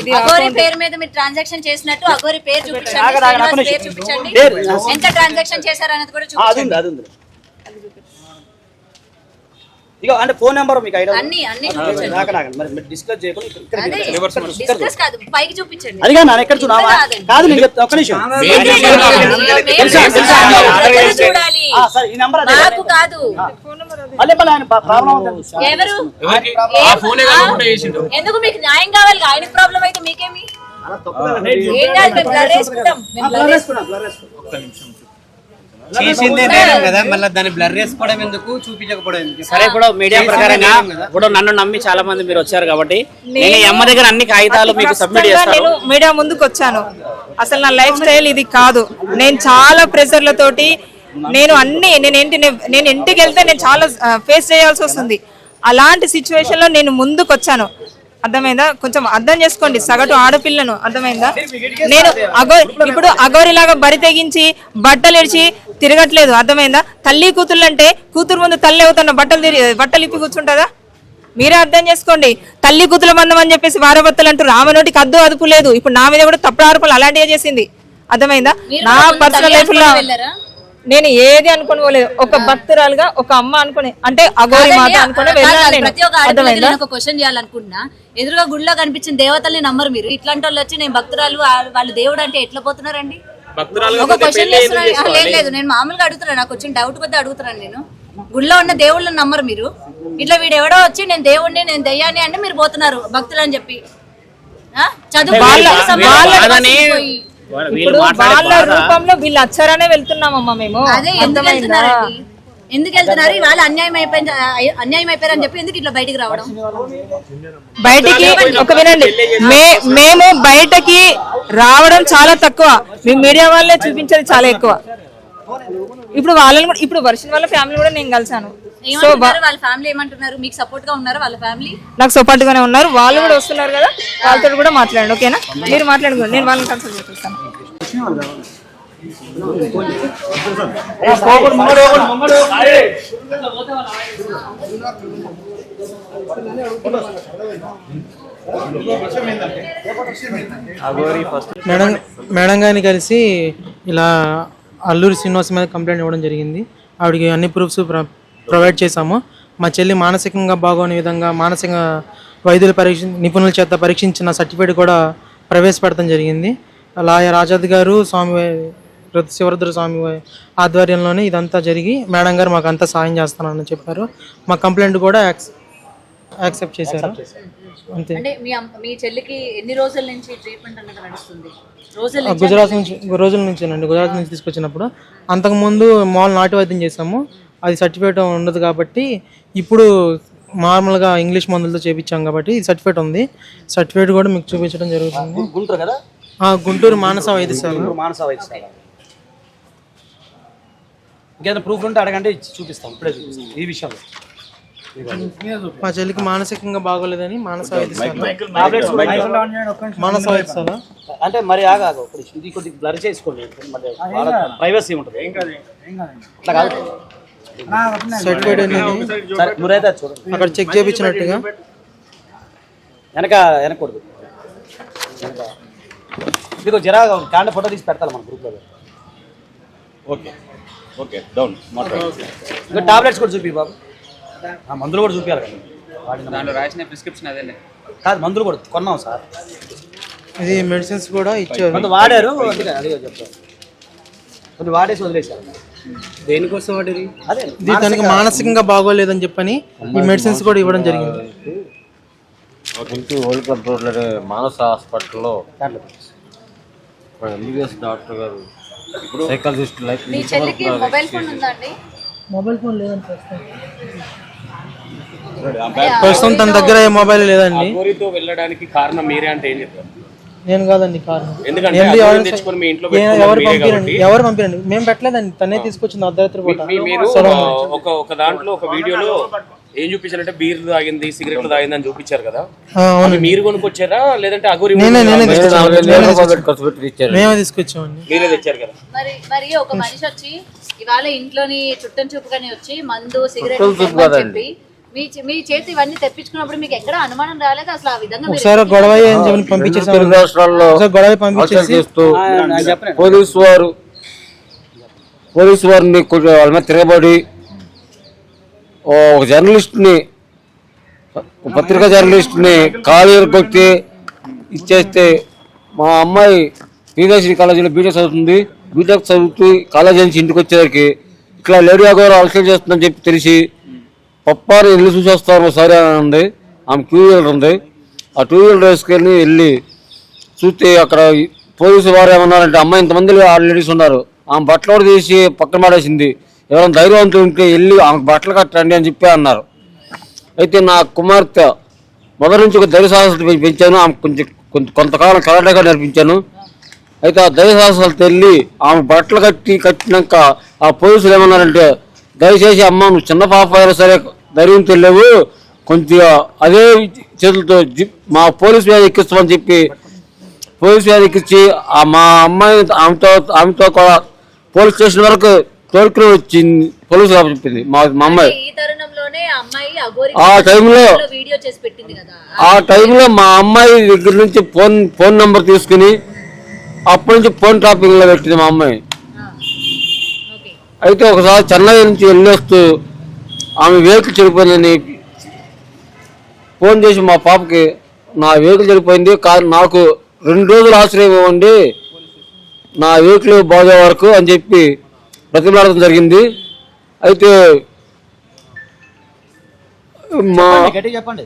ఇది అఘోరి పేరు మీద మీరు ట్రాన్సాక్షన్ చేసినట్టు అఘోరి పేరు చూపించండి, శ్రీనివాస్ పేరు చూపించండి, ఎంత ట్రాన్సాక్షన్ చేశారనేది కూడా అది చూపించండి. ఉంది, అది ఉంది. ఇక అంటే ఫోన్ నెంబర్ మీకు ఐడియా అన్ని చూపించండి. నాకండి మరి మీరు డిస్కస్ చేయకుండా ఇక్కడ అదే డిస్కస్ కాదు, పైకి చూపించండి. అదిగా నా ఎక్కడ చూడ కాదు నేను చెప్తా ఒక్క నిమిషం. చూడాలి, సార్ ఈ నెంబర్ అదే నాకు కాదు. మళ్ళీ ఆయన ప్రాబ్లం అవుతుంది. ఎవరు ఆ ఫోనే కాకుండా చేసిండు. ఎందుకు మీకు న్యాయం కావాలి? ఆయనకి ప్రాబ్లం అయితే మీకేమి? ఏం కాదు, మేము బ్లర్ వేసుకుంటాం, మేము బ్లర్ వేసుకుంటాం. చేసిందే నేరం కదా, మళ్ళీ దాన్ని బ్లర్ చేసుకోవడం ఎందుకు, చూపించకపోవడం ఎందుకు? సరే ఇప్పుడు మీడియా ప్రకారంగా ఇప్పుడు నన్ను నమ్మి చాలా మంది మీరు వచ్చారు కాబట్టి నేను ఈ అమ్మ దగ్గర అన్ని కాగితాలు మీకు సబ్మిట్ చేస్తాను. నేను మీడియా ముందుకు వచ్చాను. అసలు నా లైఫ్ స్టైల్ ఇది కాదు. నేను చాలా ప్రెషర్లతోటి నేను ఇంటికి వెళ్తే నేను చాలా ఫేస్ చేయాల్సి వస్తుంది. అలాంటి సిచ్యువేషన్ లో నేను ముందుకు వచ్చాను. అర్థమైందా? కొంచెం అర్థం చేసుకోండి, సగటు ఆడపిల్లను. అర్థమైందా? నేను ఇప్పుడు అఘోరిలాగా బరి తెగించి బట్టలు ఇడిచి తిరగట్లేదు. అర్థమైందా? తల్లి కూతుళ్ళు అంటే కూతురు ముందు తల్లి అవుతున్న బట్టలు ఇప్పి కూర్చుంటుందా? మీరే అర్థం చేసుకోండి. తల్లి కూతుల బంధం అని చెప్పేసి వారభర్తలు అంటారు. ఆమె నోటికి అద్దు లేదు. ఇప్పుడు నా మీద కూడా తప్పుడు ఆరోపణలు అలాంటివి చేసింది. అర్థమైందా? నా పర్సనల్ లైఫ్ లో నేను ఏది అనుకుని పోలేదు. ఒక భక్తురాలుగా, ఒక అమ్మ అనుకుని, అంటే అఘోరి మాత అనుకుని వెళ్ళాను. ప్రతి ఒక్క ఆడపిల్లకి నేను ఒక క్వశ్చన్ చేయాలనుకుంటున్నా. ఎదురుగా గుడిలో కనిపించిన దేవతల్ని నమ్మరు మీరు. ఇట్లాంటి వాళ్ళు వచ్చి నేను భక్తురాలు, వాళ్ళు దేవుడు అంటే ఎట్లా పోతున్నారండి? ఒక క్వశ్చన్ చేస్తున్నా. లేదు, నేను మామూలుగా అడుగుతున్నాను, నాకు వచ్చిన డౌట్ కొద్ది అడుగుతున్నాను. నేను గుడిలో ఉన్న దేవుళ్ళని నమ్మరు మీరు. ఇట్లా వీడు ఎవడో వచ్చి నేను దేవుడిని, నేను దయ్యాన్ని అంటే మీరు పోతున్నారు భక్తులు అని చెప్పి. చదువు ఇప్పుడు వాళ్ళ రూపంలో వీళ్ళు అచ్చారనే వెళ్తున్నామమ్మా మేము. అదే ఎందుకు వెళ్తున్నారండి? ఎందుకు వెళ్తున్నారు? వాళ్ళు అన్యాయం అయిపోయారని చెప్పి ఎందుకు ఇట్లా బయటికి రావడం? బయటికి ఒక వినండి, మేము బయటకి రావడం చాలా తక్కువ. మేము మీడియా వాళ్ళే చూపించేది చాలా ఎక్కువ. ఇప్పుడు వాళ్ళని కూడా, ఇప్పుడు వర్షం వాళ్ళ ఫ్యామిలీ కూడా నేను కలిసాను. సో వాళ్ళ ఫ్యామిలీ ఏమంటున్నారు? మీకు సపోర్ట్ గా ఉన్నారు వాళ్ళ ఫ్యామిలీ? నాకు సపోర్ట్ గానే ఉన్నారు. వాళ్ళు కూడా వస్తున్నారు కదా, వాళ్ళతో కూడా మాట్లాడండి. ఓకేనా? మీరు మాట్లాడుకోండి, నేను వాళ్ళని కన్సల్ట్ చేస్తాను. మేడం గారిని కలిసి ఇలా అల్లూరి శ్రీనివాస్ మీద కంప్లైంట్ ఇవ్వడం జరిగింది. ఆవిడకి అన్ని ప్రూఫ్స్ ప్రొవైడ్ చేశాము. మా చెల్లి మానసికంగా బాగోని విధంగా మానసిక వైద్యుల నిపుణుల చేత పరీక్షించిన సర్టిఫికేట్ కూడా ప్రవేశపెడతాం జరిగింది. లాయర్ ఆజాద్ గారు, శివరుద్ర స్వామి ఆధ్వర్యంలోనే ఇదంతా జరిగి మేడం గారు మాకు అంతా సాయం చేస్తానని చెప్పారు. మా కంప్లైంట్ కూడా యాక్సెప్ట్ చేశారు. అంతే. అంటే మీ చెల్లికి ఎన్ని రోజుల నుంచి ట్రీట్మెంట్ అన్నది నడుస్తుంది? రోజుల నుంచేనండి. గుజరాత్ నుంచి తీసుకొచ్చినప్పుడు అంతకుముందు మామూలు నాటు వైద్యం చేసాము. అది సర్టిఫికేట్ ఉండదు కాబట్టి ఇప్పుడు నార్మల్గా ఇంగ్లీష్ మందులతో చేయించాం కాబట్టి సర్టిఫికేట్ ఉంది. సర్టిఫికేట్ కూడా మీకు చూపించడం జరుగుతుంది. గుంటూరు కదా? గుంటూరు మానస వైద్యశాల. ఇంకేదైనా ప్రూఫ్ ఉంటే అడగంటే ఇచ్చి చూపిస్తాం, ఇప్పుడే చూపిస్తాం ఈ విషయంలో. మా చెల్లికి మానసికంగా బాగోలేదని మానస వైద్యశాల అంటే మరి ఆగా ఇది కొద్దిగా బ్లర్ చేసుకోండి, మళ్ళీ ప్రైవసీ ఉంటుంది. అట్లా కాదు సర్టిఫైడ్ అనేది సరే మీరైతే అది చూడండి. అక్కడ చెక్ చేయించినట్టుగా వెనకూడదు. మీకు జరా కాండ ఫోటో తీసి పెడతాను మన గ్రూప్లో. ఓకే ఓకే డౌన్ ఇంకా టాబ్లెట్స్ కూడా చూపి బాబు, మందులు కూడా చూపించాలి కదా. దాంట్లో రాసిన ప్రిస్క్రిప్షన్ అదే కాదు మందులు కూడా కొన్నాం సార్, ఇది మెడిసిన్స్ కూడా ఇచ్చారు. కొంత వాడారు, అందుకే అదే చెప్తారు. కొన్ని వాడేసి వదిలేశారు. దేనికోసం వాడేది? అదే ఇది తనకి మానసికంగా బాగోలేదని చెప్పని ఈ మెడిసిన్స్ కూడా ఇవ్వడం జరిగింది. గుంటూరు ఓల్డ్ క్లబ్ రోడ్లోనే మానస హాస్పిటల్లో ఎంబీబీఎస్ డాక్టర్ గారు సైకాలజిస్ట్ లైఫ్ మీ చెల్లికి మొబైల్ ఫోన్ ఉందా అండి? మొబైల్ ఫోన్ లేదని ప్రస్తుతం తన దగ్గర ఏ మొబైల్ లేదండి. అఘోరితో వెళ్ళడానికి కారణం మీరే అంటే ఏం చెప్తారు? నేను కాదండి కారణం. ఎందుకంటే ఏంది అఘోరిని ఎవరు- తెచ్చుకొని మీ ఇంట్లో ఎవరు పెట్టుకున్నారు మీరే పంపిరండి, కాబట్టి. ఎవరు పంపిరండి, మేము పెట్టలేదండి, తనే తీసుకొచ్చింది అర్ధరాత్రి పూట. మీరు ఒక దాంట్లో ఒక వీడియోలో ఏం చూపించారంటే బీర్లు తాగింది, సిగరెట్లు తాగింది అని చూపించారు కదా. అవి మీరు కొనుక్కొచ్చారా లేదంటే అఘోరి నేనే తీసుకొచ్చామండి. మీరే తెచ్చారు కదా? మరి ఒక మనిషి వచ్చి ఇవాళ ఇంట్లోని చుట్టం చూపుగానే వచ్చి మందు సిగరెట్ చెప్పి మీ చేతి ఇవన్నీ తెప్పించుకున్నప్పుడు మీకు ఎక్కడ అనుమానం రాలేదు అసలు? ఆ విధంగా మీరు ఒకసారి గొడవ పంపించేసారు, గొడవ పంపించేసి పోలీసు వారిని వాళ్ళ మీద తిరగబడి ఒక జర్నలిస్ట్ని, పత్రికా జర్నలిస్ట్ని కాలు కొట్టి ఇచ్చేస్తే మా అమ్మాయి శ్రీదేశ్వరి కాలేజీలో బీటెక్ చదువుతుంది. బీటెక్ చదువుతూ కాలేజీ నుంచి ఇంటికి వచ్చేసరికి ఇట్లా లేడీ అగోరు అలసలు చేస్తుందని చెప్పి తెలిసి పప్పారు వెళ్ళి చూసి వస్తారు సరే అని ఉంది. ఆమె 2 వీలర్ ఉంది, ఆ 2 వీలర్ వేసుకెళ్ళి వెళ్ళి చూస్తే అక్కడ పోలీసు వారు ఏమన్నారంటే అమ్మాయి ఇంతమంది లేడీస్ ఉన్నారు, ఆమె బట్టలు కూడా తీసి పక్కన పడేసింది, ఎవరైనా ధైర్యవంతులు ఉంటే వెళ్ళి ఆమె బట్టలు కట్టండి అని చెప్పి అన్నారు. అయితే నా కుమార్తె మొదటి నుంచి ఒక ధైర్య సాహసాలు పెంచాను, ఆమె కొంతకాలం కరాటేగా నేర్పించాను. అయితే ఆ ధైర్య సాహసాలు తెల్లి ఆమె బట్టలు కట్టినాక ఆ పోలీసులు ఏమన్నారంటే దయచేసి అమ్మ నువ్వు చిన్న పాప అయినా సరే ధైర్యం తెలియవు, కొంచెం అదే చేతులతో మా పోలీసు వ్యాధి ఎక్కిస్తామని చెప్పి పోలీసు వ్యాధి ఎక్కించి మా అమ్మాయి ఆమెతో కూడా పోలీస్ స్టేషన్ వరకు తోడుకుని వచ్చింది. పోలీసు చెప్పింది మా అమ్మాయి. ఆ టైంలో మా అమ్మాయి దగ్గర నుంచి ఫోన్ నెంబర్ తీసుకుని అప్పటి నుంచి ఫోన్ ట్రాపింగ్ లో పెట్టింది మా అమ్మాయి. అయితే ఒకసారి చెన్నై నుంచి వెళ్ళొస్తూ ఆమె వెహికల్ చెడిపోయిందని ఫోన్ చేసి మా పాపకి నా వెహికల్ చెడిపోయింది, నాకు 2 రోజులు ఆశ్రయం ఇవ్వండి నా వెహికల్ బాగే వరకు అని చెప్పి ప్రతిమాడడం జరిగింది. అయితే చెప్పండి,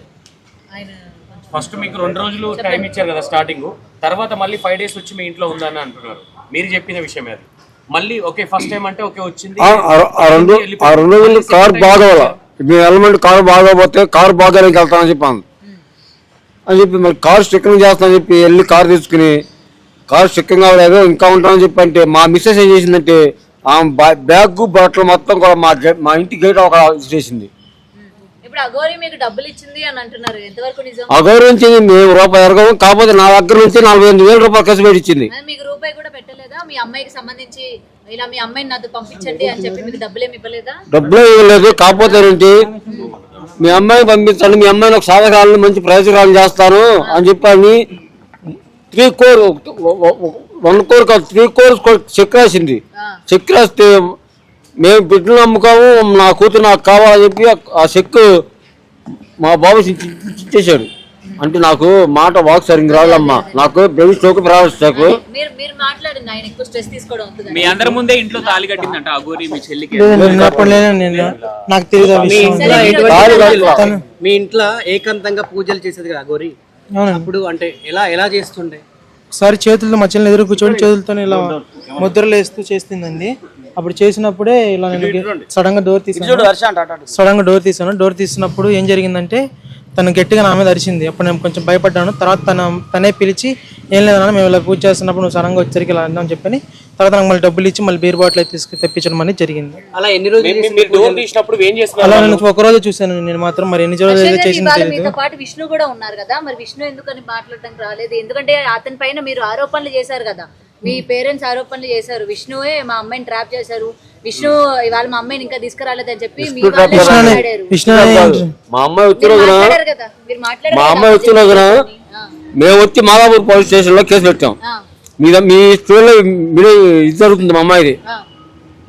ఫస్ట్ మీకు 2 రోజులు టైం ఇచ్చారు కదా స్టార్టింగ్, తర్వాత మళ్ళీ 5 days వచ్చి మీ ఇంట్లో ఉందని అంటున్నారు. మీరు చెప్పిన విషయం అది మళ్ళీ ఓకే ఫస్ట్ టైం అంటే ఓకే వచ్చింది. ఆ 2 రోజులు కారు బాగోవాల, మీ ఎలిమెంట్ కారు బాగోపోతే కారు బాగానికి వెళ్తానని చెప్పాను అని చెప్పి మరి కారు స్టిక్కరింగ్ చేస్తానని చెప్పి వెళ్ళి కారు తీసుకుని కారు స్టిక్కరింగ్ అవ్వలేదు ఇంకా ఉంటానని చెప్పి అంటే మా మిస్సెస్ ఏం చేసిందంటే ఆమె బ్యాగ్ బట్టలు మొత్తం కూడా మా ఇంటి గేట్ ఒక చేసింది. అగౌరవించింది, మేము రూపాయి ఎరగము, కాకపోతే నా దగ్గర నుంచి 45,000 రూపాయలు ఖర్చు పెట్టి ఇచ్చింది. డబ్బులు ఇవ్వలేదు, కాకపోతే ఏంటి మీ అమ్మాయిని పంపించండి, మీ అమ్మాయిని ఒక సాధకాలను మంచి ప్రయోజనాలు చేస్తాను అని చెప్పని 1 crore కాదు 3 crores చెక్ రాసింది. చెక్ రాస్తే మేము బిడ్డలు అమ్ముకోము, నా కూతురు నాకు కావాలని చెప్పి ఆ చెక్ మా బాబు ఇచ్చేసాడు. అంటే నాకు మాట వాక్ సరిగ్గా రావాలమ్మా, నాకు బ్రెయిన్ స్ట్రోక్ ప్రారంభిస్తాకు. మీ అందరి ముందే ఇంట్లో తాళి కట్టిందంట అఘోరి మీ చెల్లికి. నాకు తెలియదు. మీ ఇంట్లో ఏకాంతంగా పూజలు చేసేది కదా గోరి, అప్పుడు అంటే ఎలా చేస్తుండే? ఒకసారి చేతులతో మా చెల్లిని ఎదురు కూర్చొని చేతులతో ఇలా ముద్రలు వేస్తూ చేస్తుందండి. అప్పుడు చేసినప్పుడే ఇలా నేను సడన్ గా డోర్ తీసాను. డోర్ తీసినప్పుడు ఏం జరిగిందంటే తను గట్టిగా నా మీద అరిచింది. అప్పుడు నేను కొంచెం భయపడ్డాను. తర్వాత తనే పిలిచి ఏం లేదన్నా మేము ఇలా పూజ చేస్తున్నప్పుడు నువ్వు సడన్గా వచ్చరికి ఇలా అందని చెప్పని తర్వాత నాకు మళ్ళీ డబ్బులు ఇచ్చి మళ్ళీ బీర్ బాటిల్ అయితే తెప్పించడం అనేది జరిగింది. అలా ఎన్ని రోజులు మీరు డోర్ తీసినప్పుడు ఏం చేస్తున్నారు? అలా నేను ఒక రోజు చూశాను, నేను మాత్రం మరి ఎన్ని రోజులు చేసింది తెలియదు. మీతో పాటు విష్ణు కూడా ఉన్నారు కదా, మరి విష్ణు ఎందుకని మాట్లాడడానికి రాలేదు? ఎందుకంటే అతని పైన మీరు ఆరోపణలు చేశారు కదా, మీ పేరెంట్స్ ఆరోపణలు చేశారు, విష్ణువే మా అమ్మాయిని ట్రాప్ చేశారు, విష్ణు ఇవాళ మా అమ్మాయిని ఇంకా తీసుకురాలేదని చెప్పి మీ వాళ్ళే మాట్లాడారు. మా అమ్మాయి వచ్చిన రోజున మాట్లాడారు కదా, మీరు మా అమ్మాయి వచ్చిన రోజున మేము వచ్చి మాదాపూర్ పోలీస్ స్టేషన్ లో కేసు పెట్టాం. మీ స్కూల్లో ఇది జరుగుతుంది, మా అమ్మాయిది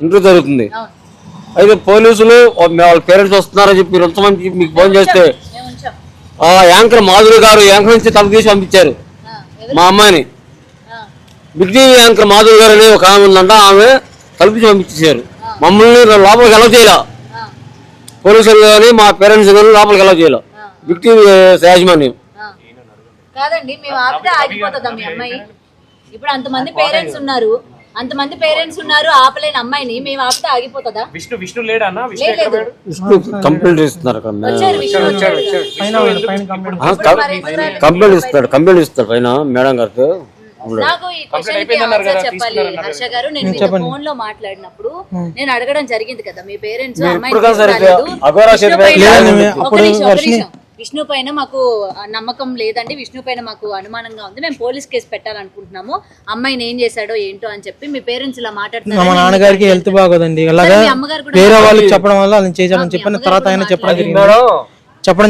ఇంటర్వ్యూ జరుగుతుంది. అయితే పోలీసులు వాళ్ళ పేరెంట్స్ వస్తున్నారని చెప్పి మీరు ఎంతమంది మీకు ఫోన్ చేస్తే ఆ యాంకర్ మాధురి గారు యాంకర్ నుంచి తల తీసి పంపించారు మా అమ్మాయిని. బిగ్ టీవీ యాంకర్ మాధురి గారు అనే ఒక ఆమె ఉందంట, ఆమె తలపించి పంపించేశారు. మమ్మల్ని లోపలికి ఎలా చేయాల, పోలీసులు కానీ మా పేరెంట్స్ కానీ లోపలికి ఎలా చేయాల బిగ్ టీవీ యాజమాన్యం. కాదండి, మేము ఆపితే ఆగిపోతుందా మీ అమ్మాయి? ఇప్పుడు అంతమంది పేరెంట్స్ ఉన్నారు, ఆపలేని అమ్మాయిని మేము ఆపితే ఆగిపోతుందా? విష్ణు లేడా అన్న? కంప్లైంట్ ఇస్తున్నారు, కంప్లైంట్ ఇస్తారు పైన మేడం గారికి. నాకు ఈ క్వశ్చన్ కి ఆన్సర్ చెప్పాలి హర్ష గారు. నేను మీతో ఫోన్ లో మాట్లాడినప్పుడు నేను అడగడం జరిగింది కదా, మీ పేరెంట్స్ విష్ణు పైన మాకు నమ్మకం లేదండి, విష్ణు పైన మాకు అనుమానంగా ఉంది, మేము పోలీస్ కేసు పెట్టాలనుకుంటున్నాము, అమ్మాయిని ఏం చేశాడో ఏంటో అని చెప్పి మీ పేరెంట్స్ ఇలా మాట్లాడుతున్నారు. మా నాన్నగారికి హెల్త్ బాగోదండి, అలాగా వేరే వాళ్ళకి చెప్పడం వల్ల అలా చేశాడని చెప్పిన తర్వాత ఆయన చెప్పడం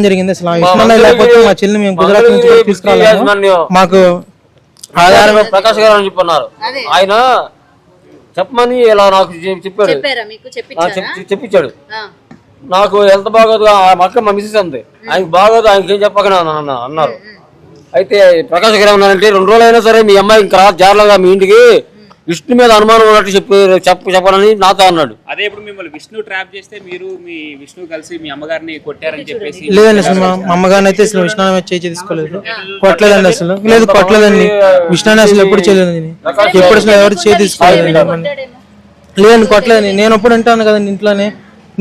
జరిగింది. అసలు విష్ణు లేకపోతే మా చెల్లిని మేము గుజరాత్ నుంచి తీసుకురాలేము, మాకు ఆధారం ప్రకాష్ గారు అని చెప్పన్నారు. ఆయన చెప్పమని ఇలా నాకు చెప్పాడు, చెప్పించాడు. నాకు ఎంత బాగోదు, మా అక్క మా మిస్సెస్ అంది, ఆయనకి బాగోదు, ఆయనకి ఏం చెప్పకనా అన్నారు. అయితే ప్రకాష్ గారు ఏమన్నారంటే 2 రోజులైనా సరే మీ అమ్మాయి ఇంకా జాగ్రత్తగా మీ ఇంటికి విష్ణు మీద అనుమానం ఉన్నట్టు చెప్పనని నాతో అన్నాడు. అదే ఇప్పుడు మిమ్మల్ని విష్ణు ట్రాప్ చేస్తే మీరు మీ విష్ణు కలిసి మీ అమ్మగారిని కొట్టారని చెప్పేసి. లేదండి, అసలు మా అమ్మగారిని అయితే అసలు విష్ణు చేయి తీసుకోలేదు, కొట్టలేదండి, అసలు లేదు కొట్టలేదండి, విష్ణు అసలు ఎప్పుడు చేయలేదండి, ఎప్పుడు అసలు ఎవరు చేయి తీసుకోలేదండి, లేదండి కొట్టలేదండి. నేను ఎప్పుడు అంటాను కదండి ఇంట్లోనే,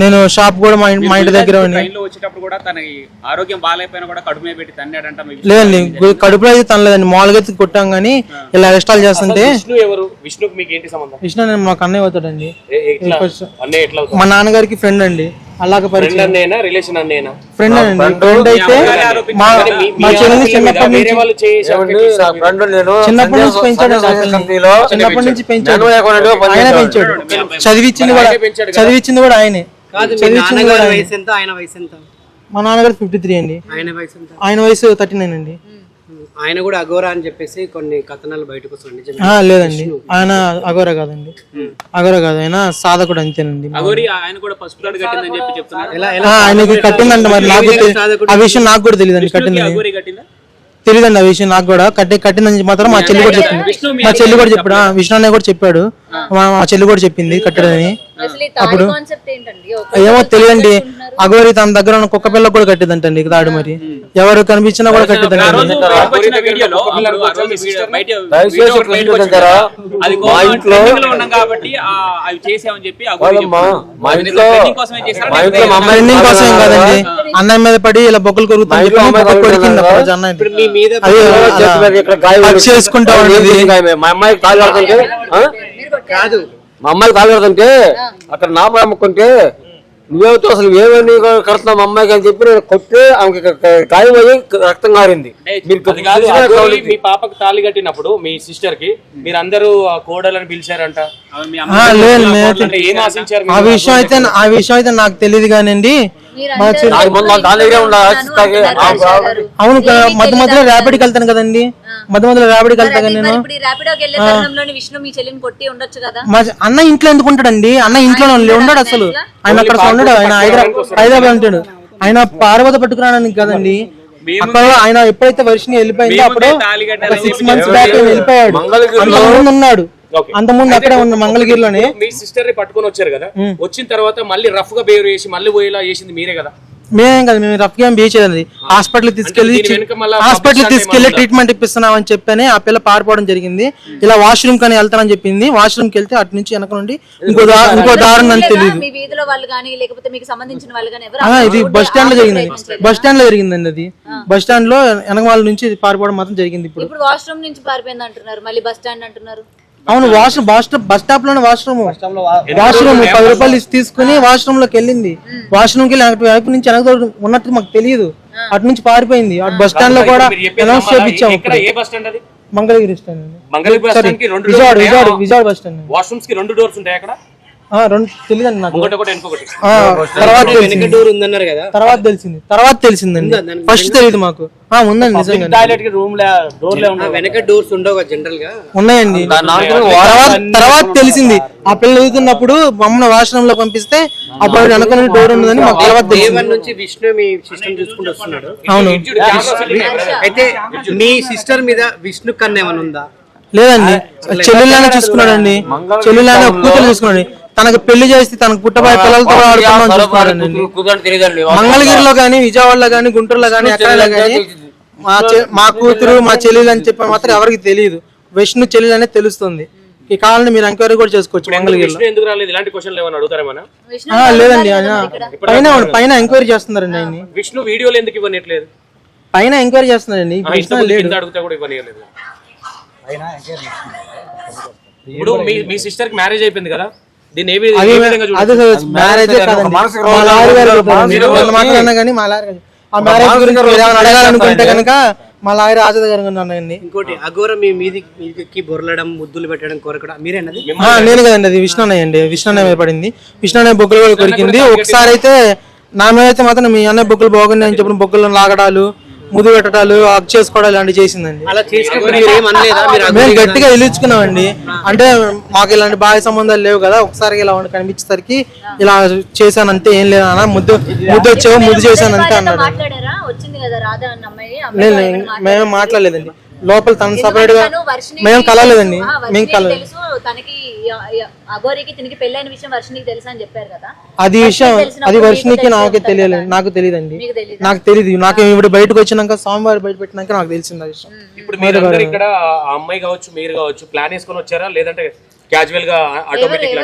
నేను షాప్ కూడా మా ఇంటి దగ్గర వచ్చేటప్పుడు కూడా తనకి ఆరోగ్యం బాగాలేకపోయినా కూడా కడుపు మీద పెట్టి తన్నాడంట. లేదండి కడుపులో అయితే తనలేదండి, మామూలుగా అయితే కొట్టాం కానీ ఇలా ఎక్స్ట్రాల్ చేస్తుంటే. విష్ణుకి మీకు ఏంటి సంబంధం? విష్ణు నేను మాకు అన్నయ్య అవుతాడండి, మా నాన్నగారికి ఫ్రెండ్ అండి, అలాగ పరిచయం ఫ్రెండ్ అండి. ఫ్రెండ్ అయితే మా చెల్లిని చిన్నప్పటి నుంచి పెంచాడు, ఆయన పెంచాడు, చదివించింది కూడా ఆయనే. మా నాన్నగారు 53 అండి, ఆయన వయసు 39 అండి. ఆయన కూడా అఘోరా అని చెప్పేసి కొన్ని కథనాలు బయటకు వస్తుంది. లేదండి, ఆయన అఘోరా కాదండి, ఆయన సాధకుడు అంతేనండి. ఆయనకి కట్టిందంట, మరి నాకు ఆ విషయం నాకు కూడా తెలియదండి, కట్టిందని తెలియదండి, ఆ విషయం నాకు కూడా కట్టిందని మాత్రం మా చెల్లి కూడా చెప్పింది, చెప్పాడు, విష్ణు అన్నయ్య కూడా చెప్పాడు, మా చెల్లి కూడా చెప్పింది కట్టడని. అప్పుడు ఏమో తెలియదండి, అగోరి తన దగ్గర ఉన్న కుక్క పిల్ల కూడా కట్టిందంటండి తాడు, మరి ఎవరు కనిపించినా కూడా కట్టిద్దండి. ట్రెండింగ్ కోసం ఏం కాదండి, అన్నయ్య మీద పడి ఇలా బొక్కలు కొరుకుతుంది చేసుకుంటా ఉండేది. మా అమ్మాయికి కాలు కడుతుంటే అక్కడ నా అమ్ముకుంటే నువ్వేతో అసలు ఏమని కడుతున్నావు మా అమ్మాయికి అని చెప్పి నేను కొట్టి ఆమెకి గాయం అయ్యి రక్తం కారింది. మీ పాపకు తాళి కట్టినప్పుడు మీ సిస్టర్ కి మీరు అందరూ కోడలని పిలిచారంట, ఆ విషయం అయితే నాకు తెలియదు కానండి. అవును, మధ్య మధ్యలో ర్యాపిడ్కి వెళ్తాను కదండి, మధ్యలో ర్యాపిడ్కి వెళ్తా కదా నేను. అన్న ఇంట్లో ఎందుకు ఉంటాడండి, అన్న ఇంట్లో ఉండడు అసలు, ఆయన అక్కడ ఉండడు, ఆయన హైదరాబాద్ ఉంటాడు, ఆయన పార్వత పట్టుకురావడానికి కదండి. అక్కడ ఆయన ఎప్పుడైతే వర్షిని వెళ్ళిపోయిందో అప్పుడు 6 months బ్యాక్ వెళ్ళిపోయాడు, అంతకుముందు ఉన్నాడు, అంతకుముందు అక్కడే ఉన్న మంగళగిరిలోనే. మీ సిస్టర్ ని పట్టుకొని వచ్చారు కదా, వచ్చిన తర్వాత మళ్ళీ రఫ్ గా బిహేవ్ చేసి మళ్ళీ పోయేలా చేసింది మీరే కదా? మేమేం కదా, మేము రఫ్ గా బిహేవ్ చేయలేదు, హాస్పిటల్ తీసుకెళ్లి ట్రీట్మెంట్ ఇప్పిస్తున్నాం అని చెప్పని ఆ పిల్ల పారిపోవడం జరిగింది. ఇలా వాష్రూమ్ కానీ వెళ్తానని చెప్పింది, వాష్రూమ్ కి వెళ్తే అటు నుంచి వెనక నుండి ఇంకో దారి అని తెలియదు. ఇది బస్ స్టాండ్ లో జరిగిందండి, బస్ స్టాండ్ లో జరిగిందండి, అది బస్ స్టాండ్ లో వెనక వాళ్ళ నుంచి పారిపోవడం మాత్రం జరిగింది. ఇప్పుడు వాష్రూమ్ నుంచి పారిపోయింది అంటున్నారు, మళ్ళీ బస్ స్టాండ్ అంటున్నారు. అవును వాష్రూమ్ బస్ స్టాప్ లోనే వాష్రూమ్ 10 రూపాయలు తీసుకుని వాష్రూమ్ లోకి వెళ్ళింది. వాష్రూమ్ కి అటు వైపు నుంచి వెనక ఉన్నట్టు మాకు తెలియదు. అటు నుంచి పారిపోయింది. అటు బస్ స్టాండ్ లో కూడా అనౌన్స్ చేయించాము. ఏ బస్ స్టాండ్ అది? మంగళగిరి స్టాండ్ అండి. మంగళగిరి బస్ స్టాండ్ కి విజయవాడ బస్ స్టాండ్. వాష్రూమ్స్ కి 2 డోర్స్ ఉంటాయి అక్కడ. రెండు తెలియదండి నాకు. ఒకటి ఇంకొకటి. తర్వాత తెలిసిందండి. ఫస్ట్ తెలియదు మాకు. ఉందండి నిజంగా టాయిలెట్ కి రూమ్ డోర్ వెనక డోర్స్ ఉండవు జనరల్ గా. ఉన్నాయండి. తర్వాత తెలిసింది ఆ పిల్ల చదువుతున్నప్పుడు మమ్మల్ని వాష్రూమ్ లో పంపిస్తే అప్పుడు వెనక డోర్ ఉన్నదని మాకు తర్వాత తెలిసింది. నుంచి విష్ణు మీ సిస్టర్ చూసుకుంటూ వస్తున్నాడు. అవును. అయితే మీ సిస్టర్ మీద విష్ణు కన్నా ఏమైనా ఉందా? లేదండి, చెల్లెళ్ళనే చూసుకున్నాడండి. చెల్లెళ్ళనే కూతురు చూసుకున్నాడు. తనకు పెళ్లి చేసి తనకు పుట్టబోయే పిల్లలతో ఆడుకున్నాను చూసుకున్నాడండి. మంగళగిరిలో గానీ, విజయవాడలో గానీ, గుంటూరులో గానీ, ఎక్కడైనా గానీ మా కూతురు మా చెల్లెలు అని చెప్పి మాత్రం ఎవరికి తెలియదు. విష్ణు చెల్లెలు అనేది తెలుస్తుంది. ఈ కావాలని మీరు ఎంక్వైరీ కూడా చేసుకోవచ్చు మంగళగిరిలో. లేదండి, ఆయన పైన ఎంక్వైరీ చేస్తున్నారండి. ఆయన విష్ణు వీడియోలు ఎందుకు ఇవ్వట్లేదు? పైన ఎంక్వైరీ చేస్తున్నారండి. ఇప్పుడు మీ సిస్టర్ కి మ్యారేజ్ అయిపోయింది కదా, దీన్ని మ్యారేజ్ అడగాలనుకుంటే కనుక మా లాయర్ ఆజాద్ గారు ఉన్నాయండి. ఇంకోటి అఘోర మీ మీదికి బొరలడం, ముద్దులు పెట్టడం, కొరకడం మీరేనది? నేను కదండి, అది విష్ణున్నయ్య అండి. విష్ణున్నయ్య పడింది. విష్ణున్నయ్య బొగ్గులు కూడా కొరికింది. ఒకసారి అయితే నా మీద అయితే మాత్రం మీ అన్నయ్య బొగ్గులు బాగుంది అని చెప్పిన బొగ్గులను లాగడాలు, ముద్దు పెట్టడాలు, అప్ చేసుకోవడాలు ఇలాంటివి చేసిందండి. మేము గట్టిగా ఇలుచుకున్నామండి. అంటే మాకు ఇలాంటి బాగా సంబంధాలు లేవు కదా, ఒకసారి ఇలా కనిపించేసరికి ఇలా చేశానంటే ఏం లేదు అన్న, ముద్దు వచ్చావు, ముద్దు చేశానంటే అన్నాడు. లేదు, మేము మాట్లాడలేదండి. లోపల తను సపరేట్ గా మేము కలవలేదండి. మేము కలవలేదు. అది విషయం, అది వర్షినికి నాకే తెలియలేదు. నాకు తెలియదండి. నాకు తెలియదు. నాకు ఇప్పుడు బయటకు వచ్చినాక స్వామివారి బయట పెట్టినాక నాకు తెలిసింది ఆ విషయం. ఇప్పుడు మీరు ఇక్కడ అమ్మాయి కావచ్చు, మీరు కావచ్చు, ప్లాన్ వేసుకొని వచ్చారా లేదంటే క్యాజువల్ గా ఆటోమేటిక్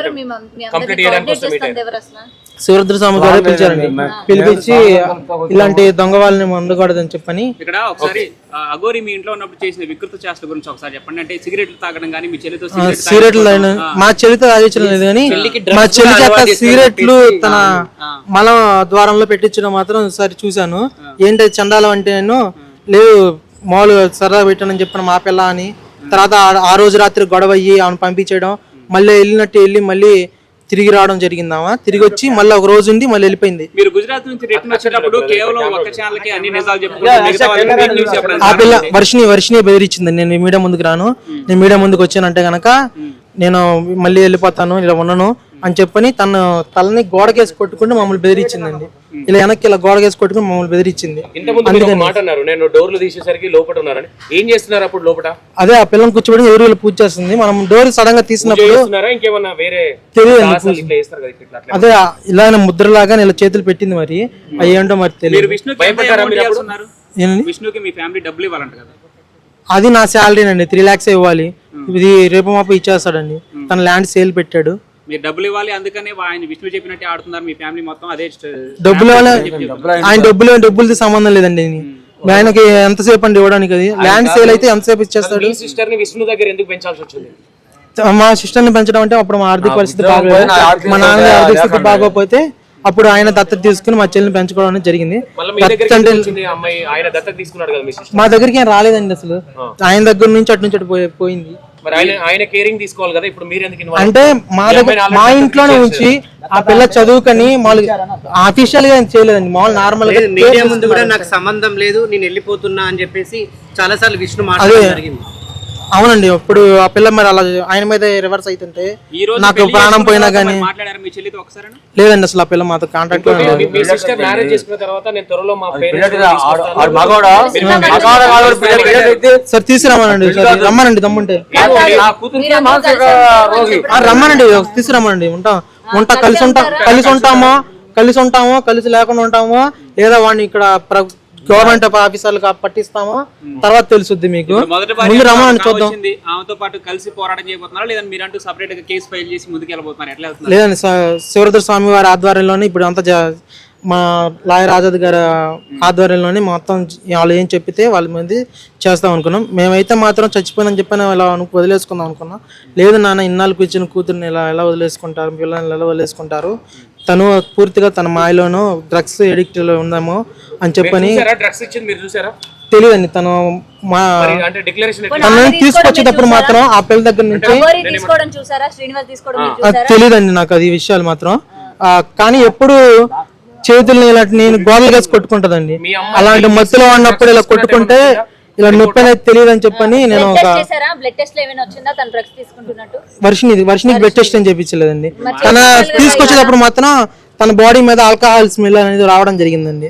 కంప్లీట్ చేయడానికి వస్తాం? శివరుద్ర స్వామి గారు పిలిచారండి. పిలిపించి ఇలాంటి దొంగ వాళ్ళని ఉండకూడదని చెప్పని. ఇక్కడ ఒకసారి అఘోరి మీ ఇంట్లో ఉన్నప్పుడు చేసిన వికృత చేష్టల గురించి ఒకసారి చెప్పండి. అంటే సిగరెట్లు తాగడం కానీ, మీ చెల్లితో సిగరెట్లు మా చెల్లితో తాగించడం లేదు కానీ మా చెల్లి చేత సిగరెట్లు తన మల ద్వారంలో పెట్టించడం మాత్రం ఒకసారి చూశాను. ఏంటి చండాలం అంటే నేను లేదు మామూలుగా సరదా పెట్టానని చెప్పిన మా పిల్ల అని. తర్వాత ఆ రోజు రాత్రి గొడవ అయ్యి ఆమెను పంపించడం, మళ్ళీ వెళ్ళినట్టు వెళ్ళి మళ్ళీ తిరిగి రావడం జరిగిందామా. తిరిగి వచ్చి మళ్ళీ ఒక రోజు ఉండి మళ్ళీ వెళ్ళిపోయింది. మీరు గుజరాత్ నుంచి రిటర్న్ వచ్చేటప్పుడు కేవలం ఒక్క ఛానల్ కి అన్ని నిజాలు చెప్పుకుంటూ ఆ పిల్ల వర్షిని బెదిరించింది. నేను మీడియా ముందుకు రాను, నేను మీడియా ముందుకు వచ్చానంటే గనక నేను మళ్ళీ వెళ్ళిపోతాను, ఇలా ఉన్నాను అని చెప్పని తను తలని గోడకేసి కొట్టుకుంటూ మమ్మల్ని బెదిరించిందండి. ఇలా వెనక్కి ఇలా గోడకేసి కొట్టుకుని మమ్మల్ని బెదిరించింది. అదే ఆ పిల్లని కూర్చోబెట్టి ఎవరు పూజ చేస్తుంది. మనం డోర్ సడన్ గా తీసినప్పుడు తెలియదు. అదే ఇలానే ముద్రలాగా ఇలా చేతులు పెట్టింది. మరి అవి ఏంటో మరి తెలియదు. విష్ణుకి మీ ఫ్యామిలీ డబ్బులు ఇవ్వాలంట కదా? అది నా శాలరీనండి. 3 lakhs ఇవ్వాలి. ఇది రేపు మాపు ఇచ్చేస్తాడండి. తన ల్యాండ్ సేల్ పెట్టాడు. మీరు డబ్బులు ఇవ్వాలి, అందుకనే ఆయన విష్ణు చెప్పినట్టే ఆడుతున్నారు మీ ఫ్యామిలీ మొత్తం. అదే డబ్బులు ఆయన డబ్బులది సంబంధం లేదండి. ఆయనకి ఎంతసేపు అండి ఇవ్వడానికి? అది ల్యాండ్ సేల్ అయితే ఎంతసేపు ఇచ్చేస్తాడు. మా సిస్టర్ ని పెంచడం అంటే అప్పుడు మా ఆర్థిక పరిస్థితి బాగోలేదు. మా నాన్న ఆర్థిక స్థితి బాగోకపోతే అప్పుడు ఆయన దత్తత తీసుకుని మా చెల్లిని పెంచుకోవడం అనేది జరిగింది. మా దగ్గరికి ఏం రాలేదండి అసలు. ఆయన దగ్గర నుంచి అటు నుంచి అటు పోయింది. అంటే మా ఇంట్లోనే ఉంచి ఆ పిల్ల చదువుకొని మామూలుగా అఫీషియల్ గా చేయలేదండి. మామూలు నార్మల్ గా మీడియా ముందు కూడా నాకు సంబంధం లేదు, నేను వెళ్ళిపోతున్నా అని చెప్పేసి చాలా సార్లు విష్ణు మాట్లాడడం జరిగింది. అవునండి. అప్పుడు ఆ పిల్ల మరి అలా ఆయన మీద రివర్స్ అవుతుంటే నాకు ప్రాణం పోయినా గానీ లేదండి అసలు. ఆ పిల్ల మాతో కాంటాక్ట్ సార్ తీసుకురమ్మనండి. రమ్మనండి దమ్ముంటే రమ్మనండి, తీసుకురమ్మనండి. ఉంటా కలిసి ఉంటామో కలిసి లేకుండా ఉంటామో, లేదా వాడిని ఇక్కడ గవర్నమెంట్ ఆఫీసర్లు పట్టిస్తామో తర్వాత తెలుసుద్ది మీకు. ముందు రమ్మని చూద్దాం. ఆమెతో పాటు కలిసి పోరాటం చేయబోతున్నారా లేదంటే మీరంటూ సెపరేట్ గా కేసు ఫైల్ చేసి ముందుకు వెళ్ళబోతున్నారు? ఎట్లా లేదండి, శివరుద్ర స్వామి వారి ఆధ్వర్యంలోనే ఇప్పుడు అంతా మా లాయర్ ఆజాద్ గారి ఆధ్వర్యంలోనే మొత్తం వాళ్ళు ఏం చెప్పితే వాళ్ళ మీద చేస్తాం అనుకున్నాం. మేమైతే మాత్రం చచ్చిపోయిందని చెప్పని ఇలా వదిలేసుకుందాం అనుకున్నాం. లేదు నాన్న, ఇన్నాళ్ళకు ఇచ్చిన కూతుర్ని ఎలా వదిలేసుకుంటారు, పిల్లల్ని ఎలా వదిలేసుకుంటారు, తను పూర్తిగా తన మాయలోనూ డ్రగ్స్ ఎడిక్ట్ ఉందాము అని చెప్పని డ్రగ్స్ ఇచ్చింది మీరు చూసారా? తెలియదండి. తను మా అంటే డిక్లరేషన్ తనని తీసుకొచ్చేటప్పుడు మాత్రం ఆ పిల్ల దగ్గర నుంచి తీసుకోవడం చూసారా? శ్రీనివాస్ తీసుకోవడం మీరు చూసారా? తెలియదండి నాకు అది విషయాలు మాత్రం. కానీ ఎప్పుడు చేతుల్ని ఇలాంటి నేను గోడలు వేసి కొట్టుకుంటదండి. అలాంటి మత్తులో ఉన్నప్పుడు ఇలా కొట్టుకుంటే ఇలా నొప్పి అనేది తెలియదు అని చెప్పని నేను ఒక బ్లడ్ టెస్ట్ ఏమైనా వచ్చిందా తన డ్రగ్స్ తీసుకుంటున్నట్టు? వర్షినికి బ్లడ్ టెస్ట్ అని చెప్పించలేదండి. తన తీసుకొచ్చేటప్పుడు మాత్రం తన బాడీ మీద ఆల్కహాల్ స్మెల్ అనేది రావడం జరిగిందండి.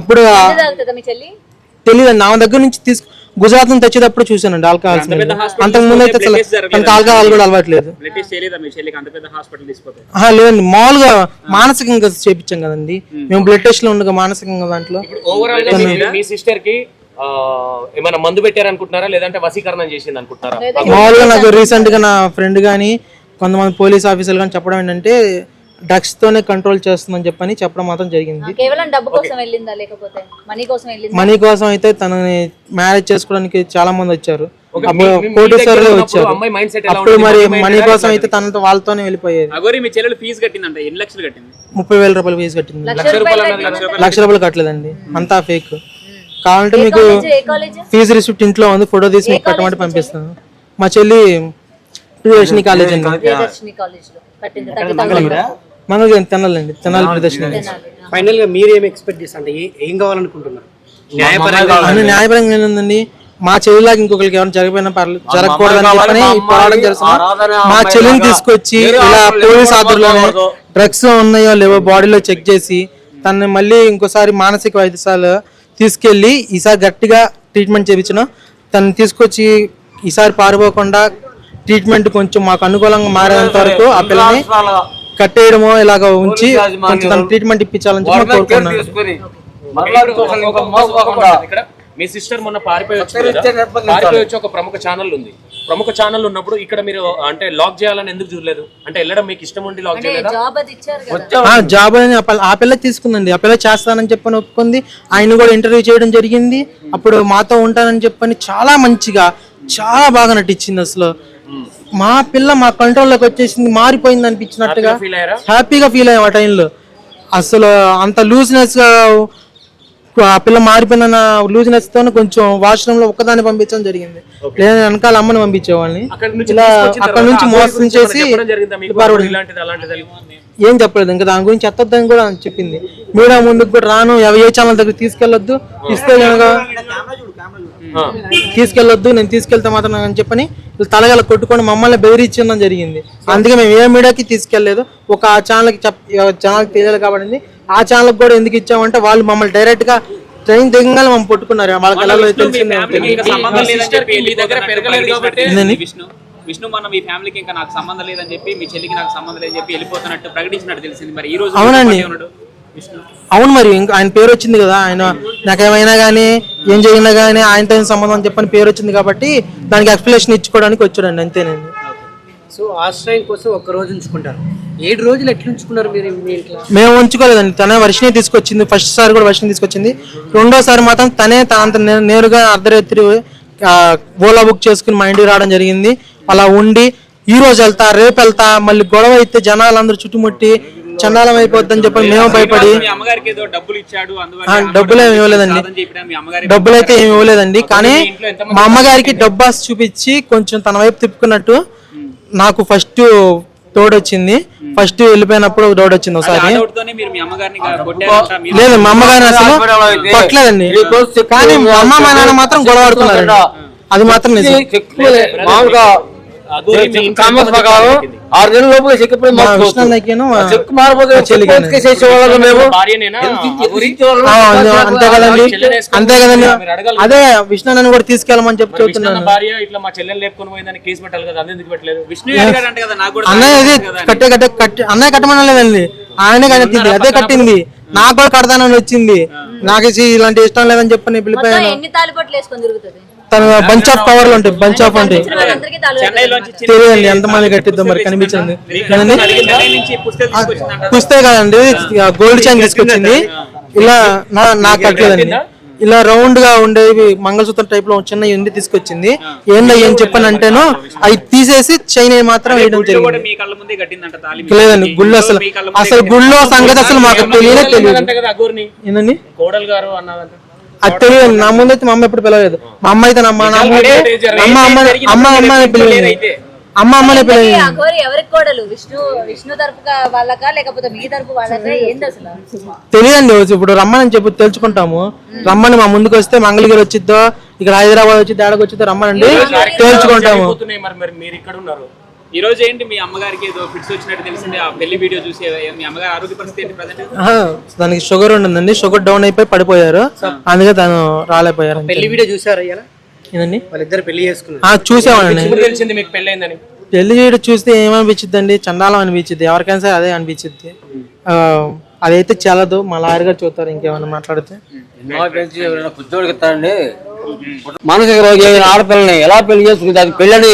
అప్పుడు మీ చెల్లి తెలియదండి. నా దగ్గర నుంచి గుజరాత్ నుంచి తెచ్చేటప్పుడు చూసానండి ఆల్కహాల్ స్మెల్. అంతకు ముందు అయితే తనకు ఆల్కహాల్ కూడా అలవాట్లేదు. లేదండి, మామూలుగా మానసికంగా చేపించాం కదండి మేము. బ్లడ్ టెస్ట్ లో ఉండగా మానసికంగా దాంట్లో మీ సిస్టర్ కి ఏమైనా మందు పెట్టారనుకుంటున్నారా, లేదంటే వసీకరణం చేసింది అనుకుంటున్నారా? మామూలుగా నాకు రీసెంట్ గా నా ఫ్రెండ్ గానీ కొంతమంది పోలీస్ ఆఫీసర్లు కానీ చెప్పడం ఏంటంటే డ్రగ్స్ తోనే కంట్రోల్ చేస్తుందని చెప్పని చెప్పడం మాత్రం జరిగింది. కేవలం డబ్బు కోసం వెళ్ళిందా లేకపోతే మనీ కోసం వెళ్ళిందా? మనీ కోసం అయితే తనని మ్యారేజ్ చేసుకోవడానికి చాలా మంది వచ్చారు, కోటీశ్వరులు వచ్చారు. అప్పుడు మరి మనీ కోసం అయితే తనతో వాళ్ళతోనే వెళ్ళిపోయేది. మీ చెల్లెలు ఫీజు కట్టిందంటే ఎన్ని లక్షలు కట్టింది? 30,000 రూపాయలు ఫీజు కట్టింది. లక్ష రూపాయలు కట్టలేదండి, అంతా ఫేక్. కావాలంటే మీకు ఫీజు రిసిప్ట్ ఇంట్లో ఉంది, ఫోటో తీసి మీకు కట్టమంటే పంపిస్తాను. మా చెల్లి ప్రియదర్శిని కాలేజ్ అండి, మంగళగిరి తెనాలండి, తెనాలి ప్రియదర్శిని. ఫైనల్ గా మీరు ఏం ఎక్స్పెక్ట్ చేస్తారు అంటే ఏం కావాలనుకుంటున్నారు? న్యాయపరంగా ఏంటండి, మా చెల్లిలాగా ఇంకొకరికి ఎవరైనా జరిగిపోయినా పర్లేదు, జరగకూడదని చెప్పని పోరాటం చేస్తున్నాం. మా చెల్లిని తీసుకొచ్చి ఇలా పోలీస్ ఆధ్వర్యంలో డ్రగ్స్ ఉన్నాయో లేవో బాడీలో చెక్ చేసి తనని మళ్ళీ ఇంకోసారి మానసిక వైద్యశాల తీసుకెళ్లి ఈసారి గట్టిగా ట్రీట్మెంట్ చేయించిన తనని తీసుకొచ్చి ఈసారి పారిపోకుండా ట్రీట్మెంట్ కొంచెం మాకు అనుకూలంగా మారేంత వరకు ఆ పిల్లని కట్టేయడమో ఇలాగ ఉంచి కొంచెం తన ట్రీట్మెంట్ ఇప్పించాలని చెప్పి కోరుకున్నాను. మీ సిస్టర్ మొన్న పారిపోయి వచ్చి ఒక ప్రముఖ ఛానల్ ఉంది. ప్రముఖ ఛానల్ ఉన్నప్పుడు ఇక్కడ మీరు అంటే లాక్ చేయాలని ఎందుకు చూడలేదు? అంటే వెళ్ళడం మీకు ఇష్టం ఉండి లాక్ చేయలేదా? జాబ్ అని ఆ పిల్ల తీసుకుందండి, ఆ పిల్ల చేస్తానని చెప్పని ఒప్పుకుంది. ఆయన కూడా ఇంటర్వ్యూ చేయడం జరిగింది. అప్పుడు మాతో ఉంటానని చెప్పని చాలా మంచిగా చాలా బాగా నటించింది. అసలు మా పిల్ల మా కంట్రోల్లోకి వచ్చేసింది, మారిపోయింది అనిపించినట్టుగా హ్యాపీగా ఫీల్ అయ్యాం ఆ టైంలో. అసలు అంత లూజ్నెస్ గా ఆ పిల్ల మారిపోయిన లూజ్నెస్ తో కొంచెం వాష్రూమ్ లో ఒక్కదాన్ని పంపించడం జరిగింది. లేదా వెనకాల అమ్మని పంపించేవాళ్ళని. ఇలా అక్కడ నుంచి మోసం చేసి ఏం చెప్పలేదు, ఇంకా దాని గురించి ఎత్తొద్దని కూడా చెప్పింది. మీడియా ముందుకు కూడా రాను, ఏ ఛానల్ దగ్గర తీసుకెళ్లొద్దు, ఇస్తే కనుక తీసుకెళ్లొద్దు, నేను తీసుకెళ్తే మాత్రం అని చెప్పని తలగల కొట్టుకొని మమ్మల్ని బెదిరించడం జరిగింది. అందుకే మేము ఏ మీడియాకి తీసుకెళ్లేదు. ఒక ఆ ఛానల్కి ఛానల్కి తెలియదు కాబట్టి ఆ ఛానల్కి కూడా ఎందుకు ఇచ్చామంటే వాళ్ళు మమ్మల్ని డైరెక్ట్ గా ట్రైన్ దిగంగానే మమ్మల్ని పట్టుకున్నారు. వాళ్ళకి విష్ణు మొన్న మీ ఫ్యామిలీకి ఇంకా నాకు సంబంధం లేదని చెప్పి, మీ చెల్లికి నాకు సంబంధం లేదని చెప్పి వెళ్ళిపోతున్నట్టు ప్రకటించినట్టు తెలిసింది. మరి ఈ రోజు అవునండి, అవును, మరి ఇంకా ఆయన పేరు వచ్చింది కదా, ఆయన నాకేమైనా కానీ ఏం జరిగినా కానీ ఆయనతో సంబంధం చెప్పని పేరు వచ్చింది కాబట్టి దానికి ఎక్స్ప్లెనేషన్ ఇచ్చుకోవడానికి వచ్చాడండి, అంతేనండి. సో ఆశ్రయం కోసం ఒక్క రోజు ఉంచుకుంటారు, 7 రోజులు ఎట్లా ఉంచుకున్నారు మీరు మీ ఇంట్లో? మేము ఉంచుకోలేదండి, తనే వర్షిని తీసుకొచ్చింది. ఫస్ట్ సారి కూడా వర్షిని తీసుకొచ్చింది. రెండోసారి మాత్రం తనే నేరుగా అర్ధరాత్రి ఓలా బుక్ చేసుకుని మా ఇంటికి రావడం జరిగింది. అలా ఉండి ఈ రోజు వెళ్తా రేపు వెళ్తా మళ్ళీ గొడవ అయితే జనాలందరూ చుట్టుముట్టి చండాలం అయిపోద్దని చెప్పి మేము భయపడి డబ్బులు ఏమి ఇవ్వలేదండి, డబ్బులు అయితే ఏమి ఇవ్వలేదండి. కానీ మా అమ్మగారికి డబ్బాస్ చూపించి కొంచెం తన వైపు తిప్పుకున్నట్టు నాకు ఫస్ట్ తోడొచ్చింది. ఫస్ట్ వెళ్ళిపోయినప్పుడు డౌట్ వచ్చింది ఒకసారి. లేదు, మా అమ్మగారిని అసలు కొట్టలేదండి, కానీ మా అమ్మ మా నాన్న మాత్రం గొడవ ఆడుతున్నారండి. అది మాత్రం నిజం. మామూలుగా 6 నెలల లోపు అంతే కదండి, అంతే కదండి. అదే విష్ణు నన్ను కూడా తీసుకెళ్ళమని చెప్పి చెప్తున్నాను. అన్నయ్య కట్టమని లేదండి, ఆయనే కట్టింది, అదే కట్టింది. నాకు కూడా కడతానని వచ్చింది. నాకు ఇలాంటి ఇష్టం లేదని చెప్పి నేను పిలిపాను. తన బంచ్ ఆఫ్ పవర్లు ఉంటాయి, బంచ్ ఆఫ్ ఉంటాయి. వాళ్ళందరికీ తాళి చెన్నైలోంచి చిన్న తెలియదండి ఎంతమంది కట్టిద్దాం మరి కనిపించింది. చెన్నై నుంచి పుస్తకం తీసుకొచ్చిందంట. పుస్తే కదండి గోల్డ్ చైన్ తీసుకొచ్చింది. ఇలా నాకు కట్టలేదండి, ఇలా రౌండ్ గా ఉండేవి మంగళసూత్రం టైప్ లో చిన్న ఎండి తీసుకొచ్చింది. ఏంటో ఏం చెప్పానంటేను అవి తీసేసి చైన్ మాత్రం వేయడం కూడా జరిగింది. మీ కళ్ళ ముందే కట్టిందంట తాళి. లేదండి గుళ్ళు అసలు గుళ్ళో సంగతి అసలు మాకు తెలియదు. అంతే కదా అగోరిని ఏంటండి కోడలు గారు అన్నదంట. అది తెలియదు. నా ముందు అయితే మా అమ్మ ఎప్పుడు పిలవలేదు. మా అమ్మ అయితే అమ్మ అమ్మనే పిలవలేదు. అమ్మనే పిలవలేదు. అఘోరి ఎవరికి కోడలు? విష్ణు తరపు వాళ్ళకా లేకపోతే మీ తరపు వాళ్ళకా? ఏంది అసలు? తెలియదండి. ఇప్పుడు రమ్మని చెప్పి తెలుసుకుంటాము. రమ్మని మా ముందుకు వస్తే మంగళగిరి వచ్చిద్దో ఇక్కడ హైదరాబాద్ వచ్చిద్దో ఏడకి వచ్చిద్దో రమ్మనండి తెలుసుకుంటాము. మరి మీరు ఇక్కడ ఉన్నారు. ఈ రోజు ఏంటి మీ అమ్మగారికి ఏదో ఫిట్స్ వచ్చినట్టు తెలిసింది ఆ పెళ్లి వీడియో చూసి. మీ అమ్మగారి ఆరోగ్య పరిస్థితి ఏంటి ప్రజెంట్? దానికి షుగర్ ఉండిందండి, షుగర్ డౌన్ అయిపోయి పడిపోయారు, అందుకే తను రాలేకపోయారు. పెళ్లి వీడియో చూసారా ఇలా? ఏందండి వాళ్ళిద్దరు పెళ్లి చేసుకున్నారు. చూసామండి. ఇప్పుడు తెలిసింది మీకు పెళ్లి అయిందని. పెళ్లి చేయడం చూస్తే ఏమనిపించింది అండి, చండాలం అనిపించింది. ఎవరికైనా సరే అదే అనిపించింది. అదైతే చాలదు, మా లాయర్ గారు చూస్తారు ఇంకేమైనా మాట్లాడితే. పుస్తోడికి ఇస్తానండి. మానసిక రోగి అయిన ఆడపిల్లని ఎలా పెళ్లి చేసుకుంటే అది పెళ్ళని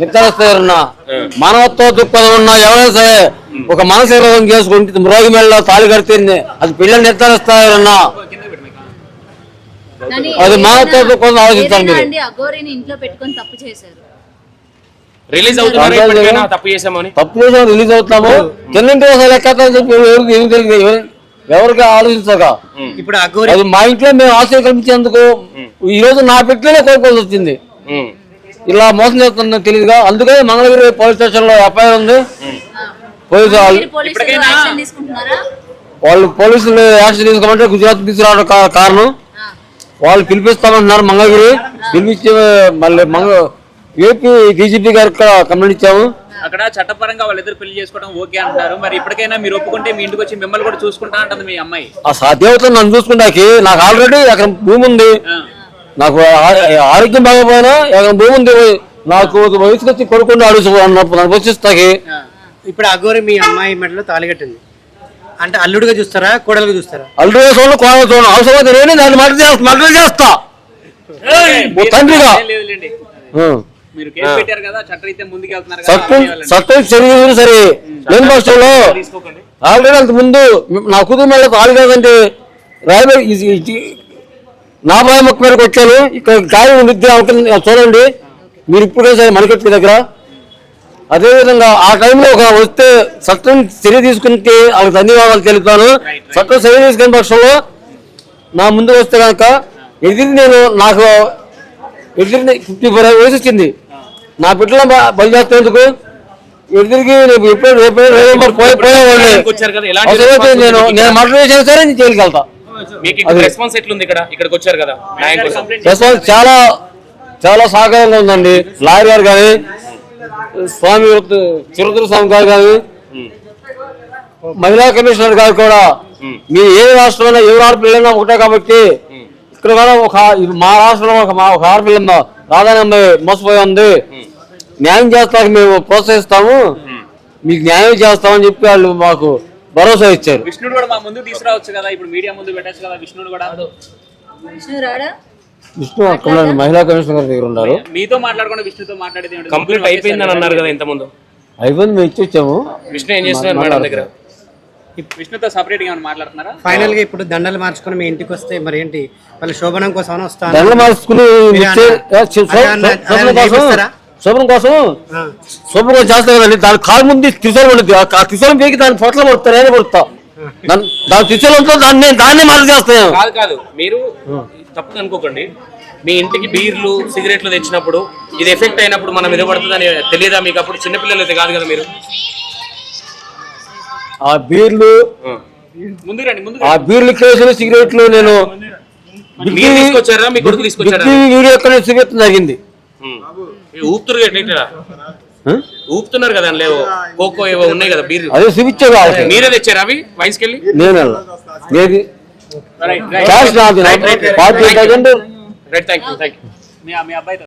నిర్ధారిస్తారన్నా. మానవత్వ దృక్పథం ఉన్నా ఎవరైనా సరే ఒక మానసిక రోగం చేసుకుంటే రోగి మెడలో తాళి కడితే అది పెళ్ళని నిర్ధారిస్తారన్నా. అది మానవత్వ దృక్పథం ఆలోచించాలి మీరు. అఘోరిని ఇంట్లో పెట్టుకొని తప్పు చేశారు. రిలీజ్ అవుతున్నారు ఇప్పటికైనా తప్పు చేసామని. తప్పు చేసాము, రిలీజ్ అవుతాము. తిన్నింటి లెక్క చెప్పి ఏం తెలియదు, ఎవరికి ఆలోచించక. ఇప్పుడు అఘోరి అది మా ఇంట్లో మేము ఆశ్రయం కల్పించేందుకు ఈ రోజు నా పెట్టిలోనే కోరుకోవాల్సి వచ్చింది. ఇలా మోసం చేస్తుందని తెలియదుగా. అందుకే మంగళగిరి పోలీస్ స్టేషన్ లో ఎఫ్ఐఆర్ ఉంది. పోలీసు వాళ్ళు పోలీసులు యాక్షన్ తీసుకోమంటే గుజరాత్ తీసుకురావడం కారణం. వాళ్ళు పిలిపిస్తామంటున్నారు మంగళగిరి. పిలిపించి మళ్ళీ ఏపీ డీజీపీ గారికి కంప్లైంట్ ఇచ్చాము. అక్కడ చట్టపరంగా వాళ్ళిద్దరు పెళ్లి చేసుకోవడం ఓకే అంటున్నారు. మరి ఇప్పటికైనా మీరు ఒప్పుకుంటే మీ ఇంటికి వచ్చి మిమ్మల్ని కూడా చూసుకుంటా అంటుంది మీ అమ్మాయి. ఆ సాధ్యత నన్ను చూసుకుంటాకి నాకు ఆల్రెడీ అక్కడ భూమి ఉంది. నాకు ఆరోగ్యం బాగపోయినా అక్కడ భూమి ఉంది. నాకు వయసుకు వచ్చి కొడుకుండా అడుగు వచ్చిస్తాకి. ఇప్పుడు అఘోరి మీ అమ్మాయి మెడలో తాళి కట్టింది అంటే అల్లుడుగా చూస్తారా కోడలుగా చూస్తారా? అల్లుడుగా చూడండి, కోడలు చూడండి. అవసరమైతే నేనే దాన్ని మర్డర్ చేస్తా తండ్రిగా. మీరు కేసు పెట్టారు కదా, చట్టరీత్యా ముందుకు వెళ్తున్నారు చట్టం చర్యలు సరే లేని పక్షంలో ఆల్రెడీ అంత ముందు నా కుటుంబం మీద తాళి కాదంటే రాయబడి నా భయ మొక్క మీదకి వచ్చాను. ఇక్కడ గాయం ఉంది చూడండి మీరు ఇప్పుడే సరే మణికట్టు దగ్గర. అదేవిధంగా ఆ టైంలో ఒక వస్తే చట్టం చర్య తీసుకుంటే వాళ్ళకి ధన్యవాదాలు తెలుపుతాను. చట్టం చర్య తీసుకునే పక్షంలో నా ముందుకు వస్తే కనుక ఎదిరి నాకు 54 వయసు వచ్చింది. నా బిడ్డలో బలి చేస్తేందుకు ఎదురికి నేను మర్డర్ చేసిన సరే నేను జైలుకి వెళ్తా. రెస్పాన్స్ ఎట్లుంది ఇక్కడికి వచ్చారు కదా? రెస్పాన్స్ చాలా చాలా సహకారంగా ఉందండి. లాయర్ గారు కానీ స్వామి చిరుతూరు స్వామి గారు కానీ మహిళా కమిషనర్ గారు కూడా మీరు ఏ రాష్ట్రంలో ఎవరు ఆడపిల్లైనా ఒకటే కాబట్టి ఇక్కడ కూడా మా రాష్ట్రంలో ఒక ఆడపిల్ల రాధానమ్మ మోసపోయి ఉంది. న్యాయం చేస్తానికి మేము ప్రోత్సహిస్తాము, మీకు న్యాయం చేస్తామని చెప్పి వాళ్ళు మాకు భరోసా ఇచ్చారు. విష్ణుడు కూడా మా ముందు తీసుకురావచ్చు కదా, ఇప్పుడు మీడియా ముందు పెట్టచ్చు కదా. విష్ణుడు కూడా విష్ణు అక్కడ మహిళా కమిషనర్ గారి దగ్గర ఉన్నారు. మీతో మాట్లాడకుండా విష్ణుతో మాట్లాడేది కంప్లీట్ అయిపోయిందని అన్నారు కదా ఇంత ముందు. అయిపోయింది, మేము ఇచ్చి వచ్చాము. విష్ణు ఏం చేస్తున్నారు మేడం దగ్గర? విష్ణుతో సపరేట్ గా మాట్లాడుతున్నారా? ఫైనల్ గా ఇప్పుడు దండలు మార్చుకుని మీ ఇంటికి వస్తే మరి ఏంటి వాళ్ళ శోభనం కోసం వస్తాను. దండలు మార్చుకుని శుభ్రం కోసం శుభ్రం చేస్తా కదండి. దాని కాలు ముందు త్రిశూలం ఉంటుంది. ఆ త్రిశూలం పీకి దాని పొట్ల పడుతా, నేనే పడుతా. దాని త్రిశూలంతో దాన్నే మార్చి చేస్తాను. కాదు మీరు తప్పు అనుకోకండి. మీ ఇంటికి బీర్లు సిగరెట్లు తెచ్చినప్పుడు ఇది ఎఫెక్ట్ అయినప్పుడు మనం మీద పడుతుందని తెలియదా మీకు? అప్పుడు చిన్నపిల్లలు అయితే కాదు కదా మీరు. ఆ బీర్లు ఆ బీర్లు కేసులు సిగరెట్లు నేను తీసుకొచ్చారా? మీ కొడుకు తీసుకొచ్చారా? వీడియో ఎక్కడ చూపించడం జరిగింది. ఊపుతురు ఊపుతున్నారు కదా, లేవో కోకో ఏవో ఉన్నాయి కదా బీర్లు, అదే చూపించారు. మీరే తెచ్చారా అవి వైన్స్ కెళ్ళి? నేను రైట్ థ్యాంక్ యూ.